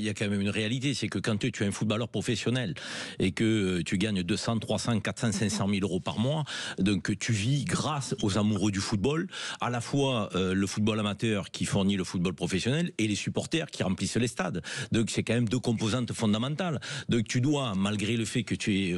a quand même une réalité, c'est que quand tu es un footballeur professionnel et que tu gagnes 200, 300, 400, 500 000 euros par mois, donc tu vis grâce aux amoureux du football, à la fois le football amateur qui fournit le football professionnel et les supporters qui remplissent les stades. Donc c'est quand même deux composantes fondamentales. Donc tu dois, malgré le fait que tu es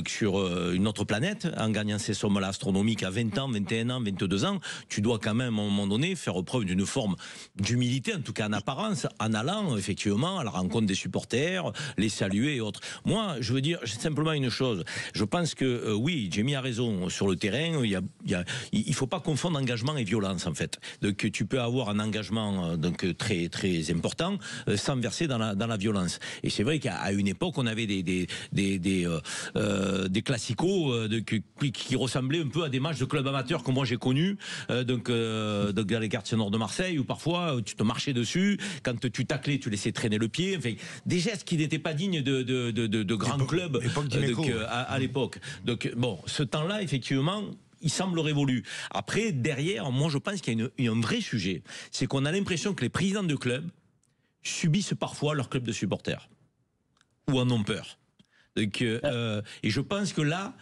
sur une autre planète, en gagnant ces sommes-là astronomiques à 20 ans, 21 ans, 22 ans, tu dois quand même à un moment donné faire preuve d'une forme d'humilité, en tout cas en apparence, en allant effectivement à la rencontre des supporters, les saluer et autres. Moi, je veux dire simplement une chose. Je pense que oui, Jamie a raison. Sur le terrain, il faut pas confondre engagement et violence, en fait. Donc tu peux avoir un engagement très très important sans verser dans la violence. Et c'est vrai qu'à une époque, on avait des classicos qui ressemblaient un peu à des matchs de club amateur que moi j'ai connus, donc dans les quartiers nord de Marseille, où parfois tu te marchais dessus, quand tu taclais, tu laissais traîner le pied. Enfin, des gestes qui n'étaétaient pas dignes de grands clubs à l'époque. Donc bon, ce temps-là, effectivement, il semble révolu. Après, derrière, moi je pense qu'il y a un vrai sujet. C'est qu'on a l'impression que les présidents de clubs subissent parfois leur club de supporters. Ou en ont peur. Donc, et je pense que là,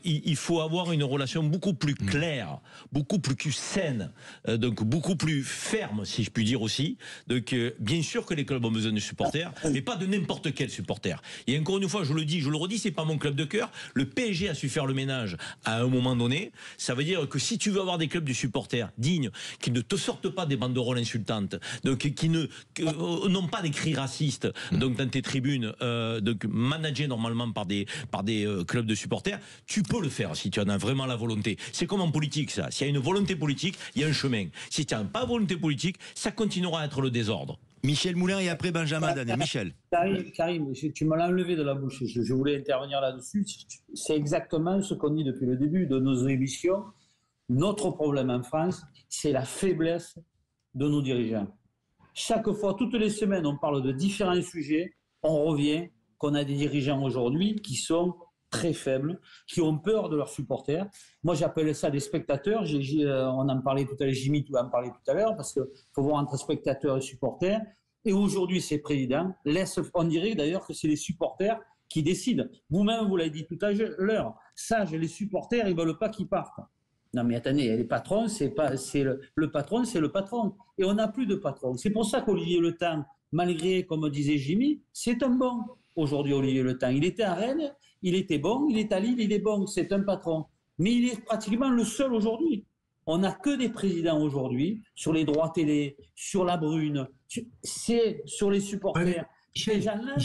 il faut avoir une relation beaucoup plus claire, beaucoup plus saine, donc beaucoup plus ferme, si je puis dire aussi. Donc, bien sûr que les clubs ont besoin de supporters, mais pas de n'importe quel supporter. Et encore une fois, je le redis, c'est pas mon club de cœur. Le PSG a su faire le ménage à un moment donné. Ça veut dire que si tu veux avoir des clubs de supporters dignes, qui ne te sortent pas des banderoles insultantes, donc qui n'ont pas des cris racistes, donc dans tes tribunes, donc managés normalement par des clubs de supporters, tu peux le faire si tu en as vraiment la volonté. C'est comme en politique, ça. S'il y a une volonté politique, il y a un chemin. Si tu n'as pas de volonté politique, ça continuera à être le désordre. Michel Moulin et après Benjamin Danet. Michel. Karim, tu me l'as enlevé de la bouche. Je voulais intervenir là-dessus. C'est exactement ce qu'on dit depuis le début de nos émissions. Notre problème en France, c'est la faiblesse de nos dirigeants. Chaque fois, toutes les semaines, on parle de différents sujets. On revient qu'on a des dirigeants aujourd'hui qui sont très faibles, qui ont peur de leurs supporters. Moi, j'appelle ça des spectateurs. On en parlait tout à l'heure, Jimmy en parlait tout à l'heure, parce qu'il faut voir entre spectateurs et supporters. Et aujourd'hui, ces présidents on dirait d'ailleurs que c'est les supporters qui décident. Vous-même, vous l'avez dit tout à l'heure, sage, les supporters, ils ne veulent pas qu'ils partent. Non mais attendez, les patrons, le patron, c'est le patron. Et on n'a plus de patron. C'est pour ça qu'Olivier Le Temps, malgré, comme disait Jimmy, c'est un bon. Aujourd'hui, Olivier Le Temps, il était à Rennes, il était bon, il est à Lille, il est bon, c'est un patron. Mais il est pratiquement le seul aujourd'hui. On n'a que des présidents aujourd'hui sur les droits télé, sur la Brune, c'est sur les supporters. Ces gens-là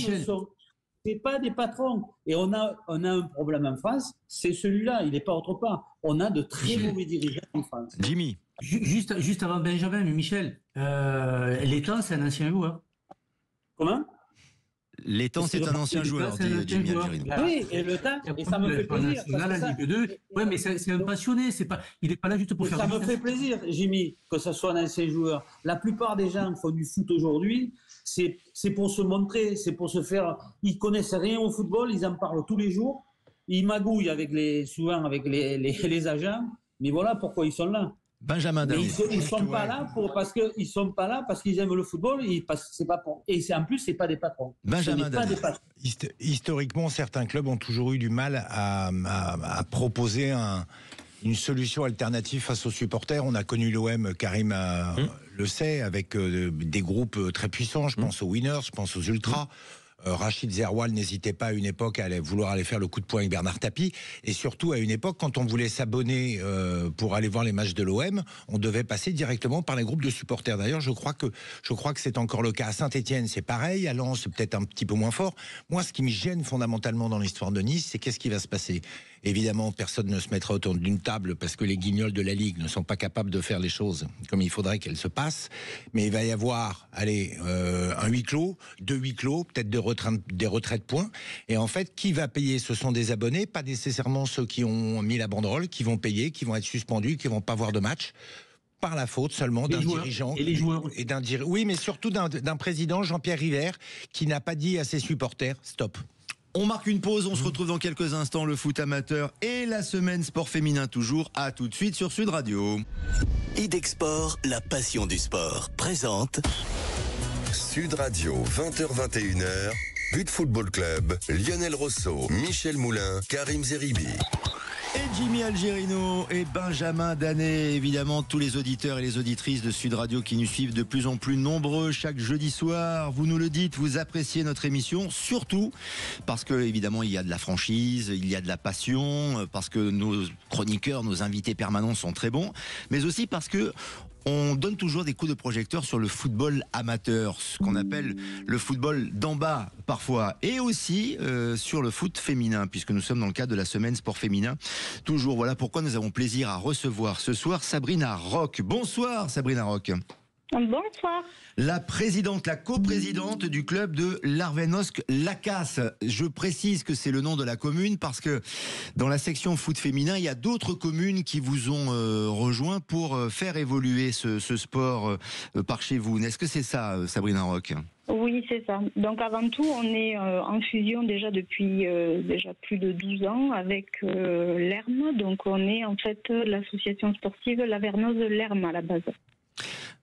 c'est pas des patrons. Et on a un problème en France, c'est celui-là, il n'est pas autre part. On a de très mauvais dirigeants en France. Jimmy. Juste avant Benjamin, mais Michel, Létang, c'est un ancien joueur. Comment ? Létang, c'est un ancien joueur, dit Jimmy Algerino. Oui, et le temps, et ça me fait plaisir. La Ligue 2, ouais, mais c'est un passionné, il n'est pas là juste pour faire. Ça me fait plaisir, Jimmy, que ce soit un ancien joueur. La plupart des gens qui font du foot aujourd'hui, c'est pour se montrer, c'est pour se faire. Ils connaissent rien au football, ils en parlent tous les jours, ils magouillent souvent avec les agents, mais voilà pourquoi ils sont là. Benjamin Danet. Ils sont pas là parce qu'ils aiment le football, c'est pas pour. Et en plus, c'est pas des patrons. Benjamin Danet. Historiquement, certains clubs ont toujours eu du mal à proposer une solution alternative face aux supporters. On a connu l'OM, Karim le sait, avec des groupes très puissants. Je pense aux Winners, je pense aux Ultras. Rachid Zerwal n'hésitait pas à une époque à vouloir aller faire le coup de poing avec Bernard Tapie, et surtout à une époque quand on voulait s'abonner pour aller voir les matchs de l'OM, on devait passer directement par les groupes de supporters. D'ailleurs, je crois que c'est encore le cas à Saint-Étienne, c'est pareil, à Lens c'est peut-être un petit peu moins fort. Moi, ce qui me gêne fondamentalement dans l'histoire de Nice, c'est qu'est-ce qui va se passer. Évidemment, personne ne se mettra autour d'une table parce que les guignols de la Ligue ne sont pas capables de faire les choses comme il faudrait qu'elles se passent. Mais il va y avoir, un huis clos, 2 huis clos, peut-être des retraits de points. Et en fait, qui va payer ? Ce sont des abonnés, pas nécessairement ceux qui ont mis la banderole, qui vont payer, qui vont être suspendus, qui vont pas voir de match. Par la faute seulement d'un dirigeant. Et les joueurs. Oui, mais surtout d'un président, Jean-Pierre River, qui n'a pas dit à ses supporters « stop ». On marque une pause, on se retrouve dans quelques instants, le foot amateur et la semaine sport féminin toujours. À tout de suite sur Sud Radio. Idexport, la passion du sport, présente Sud Radio, 20h21h, But Football Club, Lionel Rosso, Michel Moulin, Karim Zeribi. Et Jimmy Algerino et Benjamin Danet, évidemment tous les auditeurs et les auditrices de Sud Radio qui nous suivent de plus en plus nombreux chaque jeudi soir. Vous nous le dites, vous appréciez notre émission, surtout parce que évidemment il y a de la franchise, il y a de la passion, parce que nos chroniqueurs, nos invités permanents sont très bons, mais aussi parce que on donne toujours des coups de projecteur sur le football amateur, ce qu'on appelle le football d'en bas parfois, et aussi sur le foot féminin, puisque nous sommes dans le cadre de la semaine sport féminin. Toujours, voilà pourquoi nous avons plaisir à recevoir ce soir Sabrina Roch. Bonsoir Sabrina Roch. Bonsoir. La présidente, la coprésidente du club de Larvenosk-Lacasse. Je précise que c'est le nom de la commune parce que dans la section foot féminin, il y a d'autres communes qui vous ont rejoint pour faire évoluer ce sport par chez vous. Est-ce que c'est ça, Sabrina Roch ? Oui, c'est ça. Donc avant tout, on est en fusion déjà depuis déjà plus de 12 ans avec l'ERM. Donc on est en fait l'association sportive Lavernoz-Lerm à la base.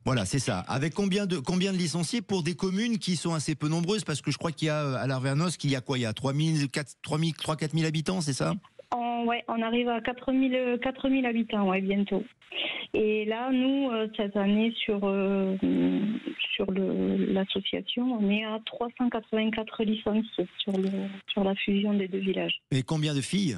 Voilà, c'est ça. Avec combien de licenciés pour des communes qui sont assez peu nombreuses ? Parce que je crois qu'il y a à Larvernoz, il y a quoi ? Il y a 4 000 habitants, c'est ça ? Ouais, on arrive à 4 000 habitants, ouais, bientôt. Et là, nous, cette année, sur l'association, on est à 384 licenciés sur la fusion des deux villages. Et combien de filles ?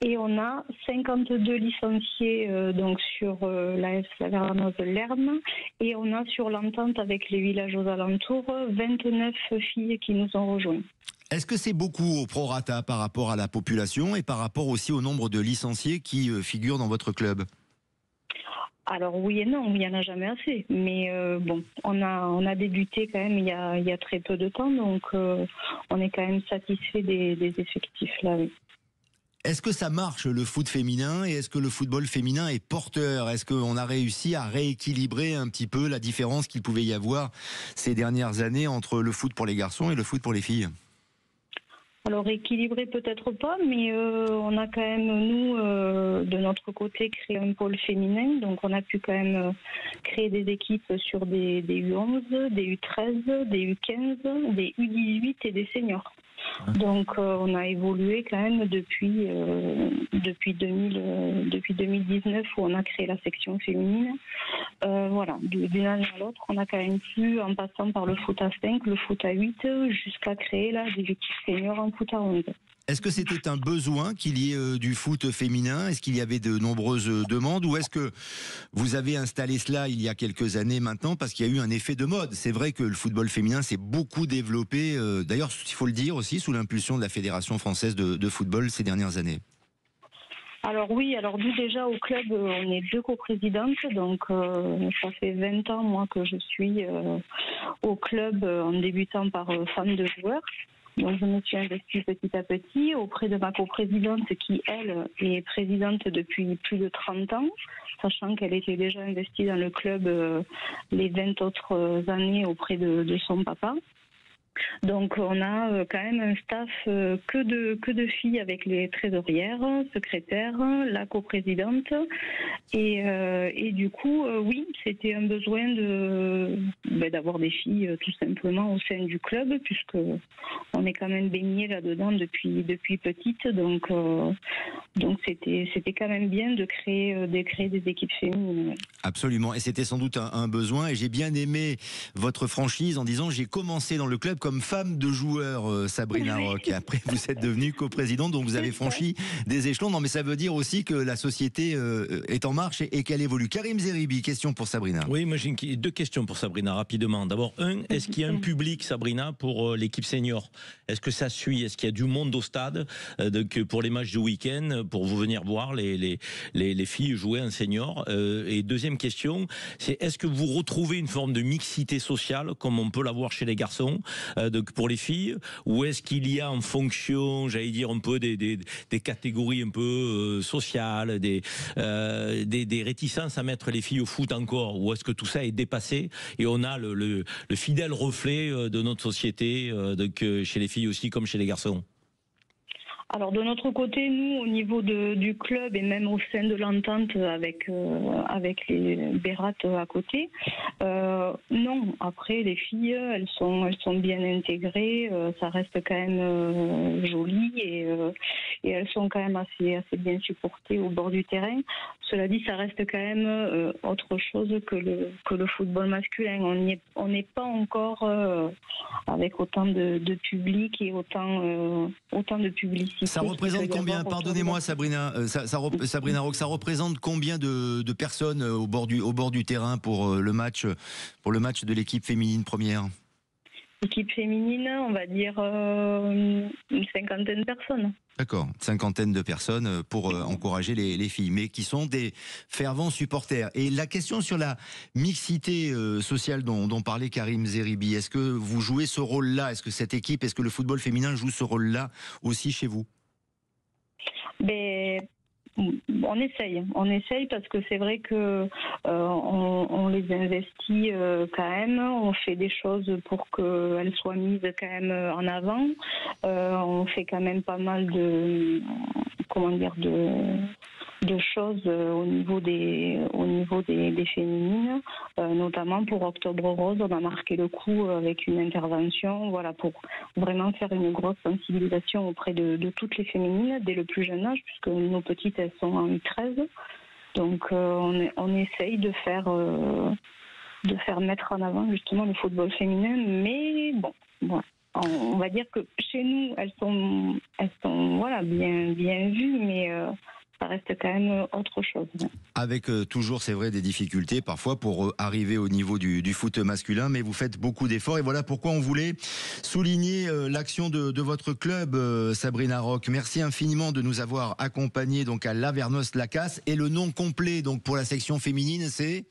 Et on a 52 licenciés donc sur l'AS Lavernoz-Lerm, et on a sur l'entente avec les villages aux alentours 29 filles qui nous ont rejoints. Est-ce que c'est beaucoup au prorata par rapport à la population et par rapport aussi au nombre de licenciés qui figurent dans votre club ? Alors oui et non, il n'y en a jamais assez. Mais bon, on a débuté quand même il y a très peu de temps, donc on est quand même satisfait des effectifs là, oui. Est-ce que ça marche le foot féminin et est-ce que le football féminin est porteur ? Est-ce qu'on a réussi à rééquilibrer un petit peu la différence qu'il pouvait y avoir ces dernières années entre le foot pour les garçons et le foot pour les filles ? Alors équilibré peut-être pas, mais on a quand même, nous, de notre côté, créé un pôle féminin. Donc on a pu quand même créer des équipes sur des U11, des U13, des U15, des U18 et des seniors. Donc on a évolué quand même depuis 2019 où on a créé la section féminine. Voilà, d'une année à l'autre, on a quand même pu, en passant par le foot à 5, le foot à 8, jusqu'à créer là des équipes seniors en foot à 11. Est-ce que c'était un besoin qu'il y ait du foot féminin? Est-ce qu'il y avait de nombreuses demandes? Ou est-ce que vous avez installé cela il y a quelques années maintenant parce qu'il y a eu un effet de mode? C'est vrai que le football féminin s'est beaucoup développé, d'ailleurs, il faut le dire aussi, sous l'impulsion de la Fédération française de football ces dernières années. Alors oui, alors nous déjà au club, on est 2 coprésidentes, donc ça fait 20 ans moi que je suis au club en débutant par femme de joueurs. Donc je me suis investie petit à petit auprès de ma coprésidente qui, elle, est présidente depuis plus de 30 ans, sachant qu'elle était déjà investie dans le club les 20 autres années auprès de son papa. Donc on a quand même un staff que de filles avec les trésorières, secrétaires, la coprésidente et du coup oui, c'était un besoin d'avoir des filles tout simplement au sein du club, puisque on est quand même baigné là-dedans depuis petite, donc c'était quand même bien de créer des équipes féminines. Absolument, et c'était sans doute un besoin, et j'ai bien aimé votre franchise en disant j'ai commencé dans le club comme femme de joueur, Sabrina Roch, et après vous êtes devenue coprésidente, donc vous avez franchi des échelons. Non mais ça veut dire aussi que la société est en marche et qu'elle évolue. Karim Zeribi, question pour Sabrina. Oui, moi j'ai 2 questions pour Sabrina rapidement. D'abord, est-ce qu'il y a un public, Sabrina, pour l'équipe senior? Est-ce que ça suit? Est-ce qu'il y a du monde au stade pour les matchs du week-end, pour vous venir voir les filles jouer en senior? Et deuxième question, c'est est-ce que vous retrouvez une forme de mixité sociale comme on peut l'avoir chez les garçons pour les filles, ou est-ce qu'il y a en fonction, j'allais dire un peu des catégories un peu sociales, des réticences à mettre les filles au foot encore, ou est-ce que tout ça est dépassé et on a le fidèle reflet de notre société, chez les filles aussi comme chez les garçons? Alors de notre côté, nous, au niveau du club et même au sein de l'entente avec les Bérates à côté, non. Après, les filles, elles sont bien intégrées, ça reste quand même joli et elles sont quand même assez bien supportées au bord du terrain. Cela dit, ça reste quand même autre chose que le football masculin. On n'est pas encore avec autant de public et autant de publicité. Ça représente combien, pardonnez-moi Sabrina, Sabrina Roch, ça représente combien de personnes au bord du terrain pour le match de l'équipe féminine première? L'équipe féminine, on va dire une 50aine de personnes. D'accord, 50aine de personnes pour encourager les filles, mais qui sont des fervents supporters. Et la question sur la mixité sociale dont parlait Karim Zeribi, est-ce que vous jouez ce rôle-là? Est-ce que le football féminin joue ce rôle-là aussi chez vous? On essaye parce que c'est vrai que on les investit quand même, on fait des choses pour qu'elles soient mises quand même en avant, on fait quand même pas mal de choses au niveau des féminines, notamment pour Octobre Rose, on a marqué le coup avec une intervention, voilà, pour vraiment faire une grosse sensibilisation auprès de toutes les féminines dès le plus jeune âge, puisque nos petites elles sont en U13, donc on essaye de faire mettre en avant justement le football féminin, mais bon, voilà. On va dire que chez nous elles sont voilà bien vues, mais ça reste quand même autre chose. Avec toujours, c'est vrai, des difficultés parfois pour arriver au niveau du foot masculin, mais vous faites beaucoup d'efforts et voilà pourquoi on voulait souligner l'action de votre club, Sabrina Roch. Merci infiniment de nous avoir accompagnés donc à Lavernos-Lacasse, et le nom complet donc pour la section féminine, c'est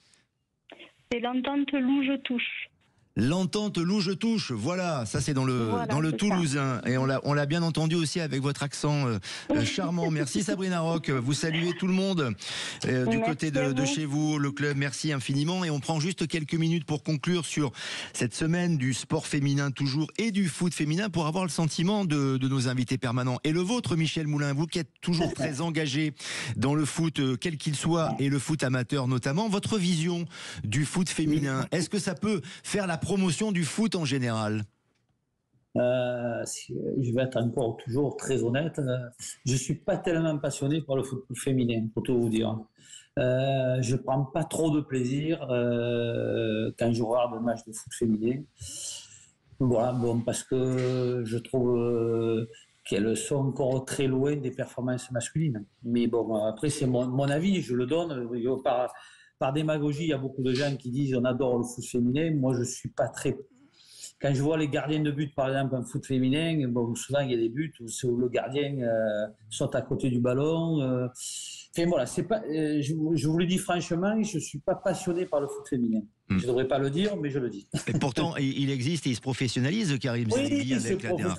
l'entente Louge-Touche. L'entente Louge-Touche, voilà, ça c'est dans le Toulousain, et on l'a bien entendu aussi avec votre accent charmant. Merci Sabrina Roch, vous saluez tout le monde du côté de chez vous, le club, merci infiniment, et on prend juste quelques minutes pour conclure sur cette semaine du sport féminin toujours et du foot féminin pour avoir le sentiment de nos invités permanents. Et le vôtre, Michel Moulin, vous qui êtes toujours très engagé dans le foot, quel qu'il soit, et le foot amateur notamment, votre vision du foot féminin, est-ce que ça peut faire la promotion du foot en général? Je vais être encore toujours très honnête. Je ne suis pas tellement passionné par le football féminin, pour tout vous dire. Je ne prends pas trop de plaisir quand je regarde un match de foot féminin. Voilà, bon, parce que je trouve qu'elles sont encore très loin des performances masculines. Mais bon, après, c'est mon avis, je le donne. Par démagogie, il y a beaucoup de gens qui disent on adore le foot féminin. Moi, je ne suis pas très... Quand je vois les gardiens de but, par exemple, en foot féminin, bon, souvent, il y a des buts où le gardien saute à côté du ballon. Enfin, voilà, c'est pas, je vous le dis franchement, je ne suis pas passionné par le foot féminin. Je ne devrais pas le dire, mais je le dis. Et pourtant, il existe et il se professionnalise, Karim Zeribi, avec la dernière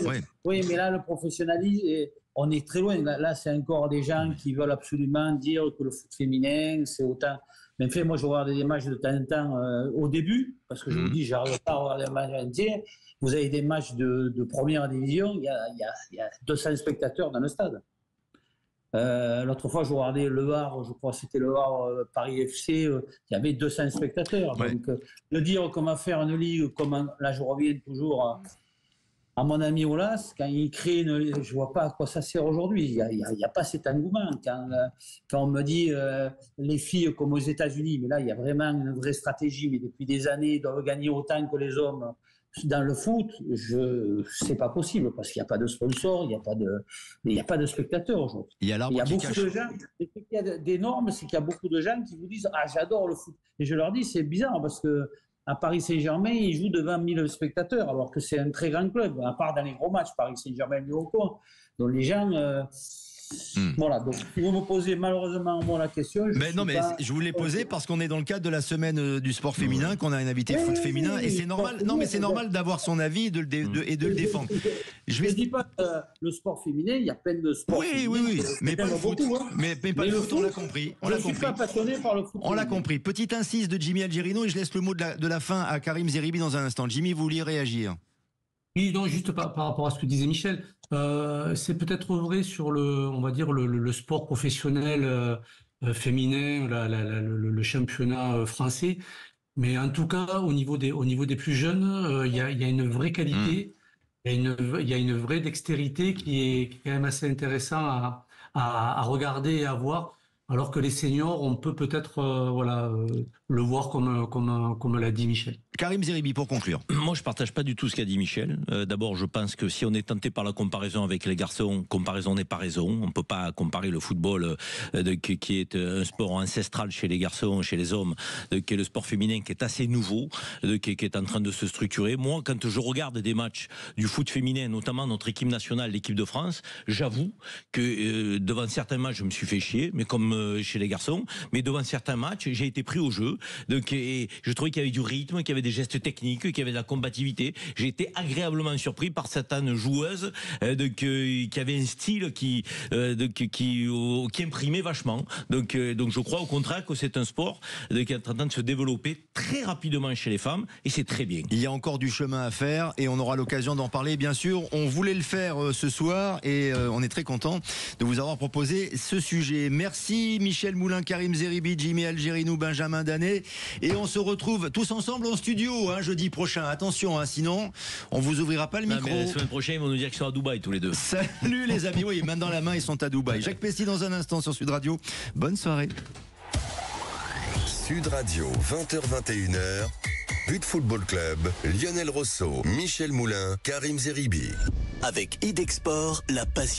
ouais. Oui, mais là, le professionnalisme, on est très loin. Là, c'est encore des gens qui veulent absolument dire que le foot féminin, c'est autant... Mais en fait, moi, je regarde des matchs de temps en temps au début, parce que je vous dis, je n'arrive pas à regarder un match entier. Vous avez des matchs de première division, il y a 200 spectateurs dans le stade. L'autre fois, je regardais le Var, je crois que c'était le Var Paris FC, il y avait 200 spectateurs. Ouais. Donc, de dire comment faire une ligue, là, je reviens toujours à mon ami Olas, quand il crée je ne vois pas à quoi ça sert aujourd'hui. Il n'y a pas cet engouement. Quand on me dit les filles comme aux États-Unis, mais là, il y a vraiment une vraie stratégie, mais depuis des années, ils doivent gagner autant que les hommes dans le foot, c'est pas possible parce qu'il n'y a pas de sponsors, il n'y a pas de spectateurs aujourd'hui. Il y a l'arbre qui beaucoup de gens. Ce qu'il y a d'énorme, c'est qu'il y a beaucoup de gens qui vous disent ah, j'adore le foot. Et je leur dis c'est bizarre parce que à Paris Saint-Germain, ils jouent devant 1000 spectateurs alors que c'est un très grand club, à part dans les gros matchs, Paris Saint-Germain et Liverpool. Donc les gens. Voilà, donc si vous me posez malheureusement moi la question. Je vous l'ai posé parce qu'on est dans le cadre de la semaine du sport féminin, qu'on a un invité foot féminin, et c'est normal. Non, mais c'est normal d'avoir son avis et de le défendre. Je ne dis pas que le sport féminin, il y a plein de sports. Oui, mais pas le foot. Beaucoup, hein. Mais pas le foot, on l'a compris. Je ne suis pas passionné par le foot. On l'a compris. Petite incise de Jimmy Algerino et je laisse le mot de la fin à Karim Zeribi dans un instant. Jimmy, vous vouliez réagir? Oui, non, juste par rapport à ce que disait Michel, c'est peut-être vrai sur on va dire le sport professionnel féminin, le championnat français, mais en tout cas au niveau des plus jeunes, il y a une vraie qualité, il y a une vraie dextérité qui est quand même assez intéressant à regarder et à voir. Alors que les seniors, on peut peut-être le voir comme l'a dit Michel. Karim Zeribi, pour conclure. Moi, je ne partage pas du tout ce qu'a dit Michel. D'abord, je pense que si on est tenté par la comparaison avec les garçons, comparaison n'est pas raison. On ne peut pas comparer le football, qui est un sport ancestral chez les garçons, chez les hommes, qui est le sport féminin, qui est assez nouveau, qui est en train de se structurer. Moi, quand je regarde des matchs du foot féminin, notamment notre équipe nationale, l'équipe de France, j'avoue que devant certains matchs, je me suis fait chier, mais comme chez les garçons, mais devant certains matchs, j'ai été pris au jeu. Et je trouvais qu'il y avait du rythme, qu'il y avait des gestes techniques, qu'il y avait de la combativité. J'ai été agréablement surpris par certaines joueuses qui avaient un style qui imprimait vachement. Donc je crois au contraire que c'est un sport qui est en train de se développer très rapidement chez les femmes et c'est très bien. Il y a encore du chemin à faire et on aura l'occasion d'en parler. Bien sûr, on voulait le faire ce soir et on est très content de vous avoir proposé ce sujet. Merci Michel Moulin, Karim Zeribi, Jimmy Algerino, Benjamin Danet. Et on se retrouve tous ensemble en studio jeudi prochain. Attention, sinon on vous ouvrira pas le micro. Mais la semaine prochaine, ils vont nous dire qu'ils sont à Dubaï tous les deux. Salut les amis, oui, main dans la main, ils sont à Dubaï. Jacques Pesty dans un instant sur Sud Radio. Bonne soirée. Sud Radio, 20h-21h. But Football Club, Lionel Rosso, Michel Moulin, Karim Zeribi. Avec Idexport, la passion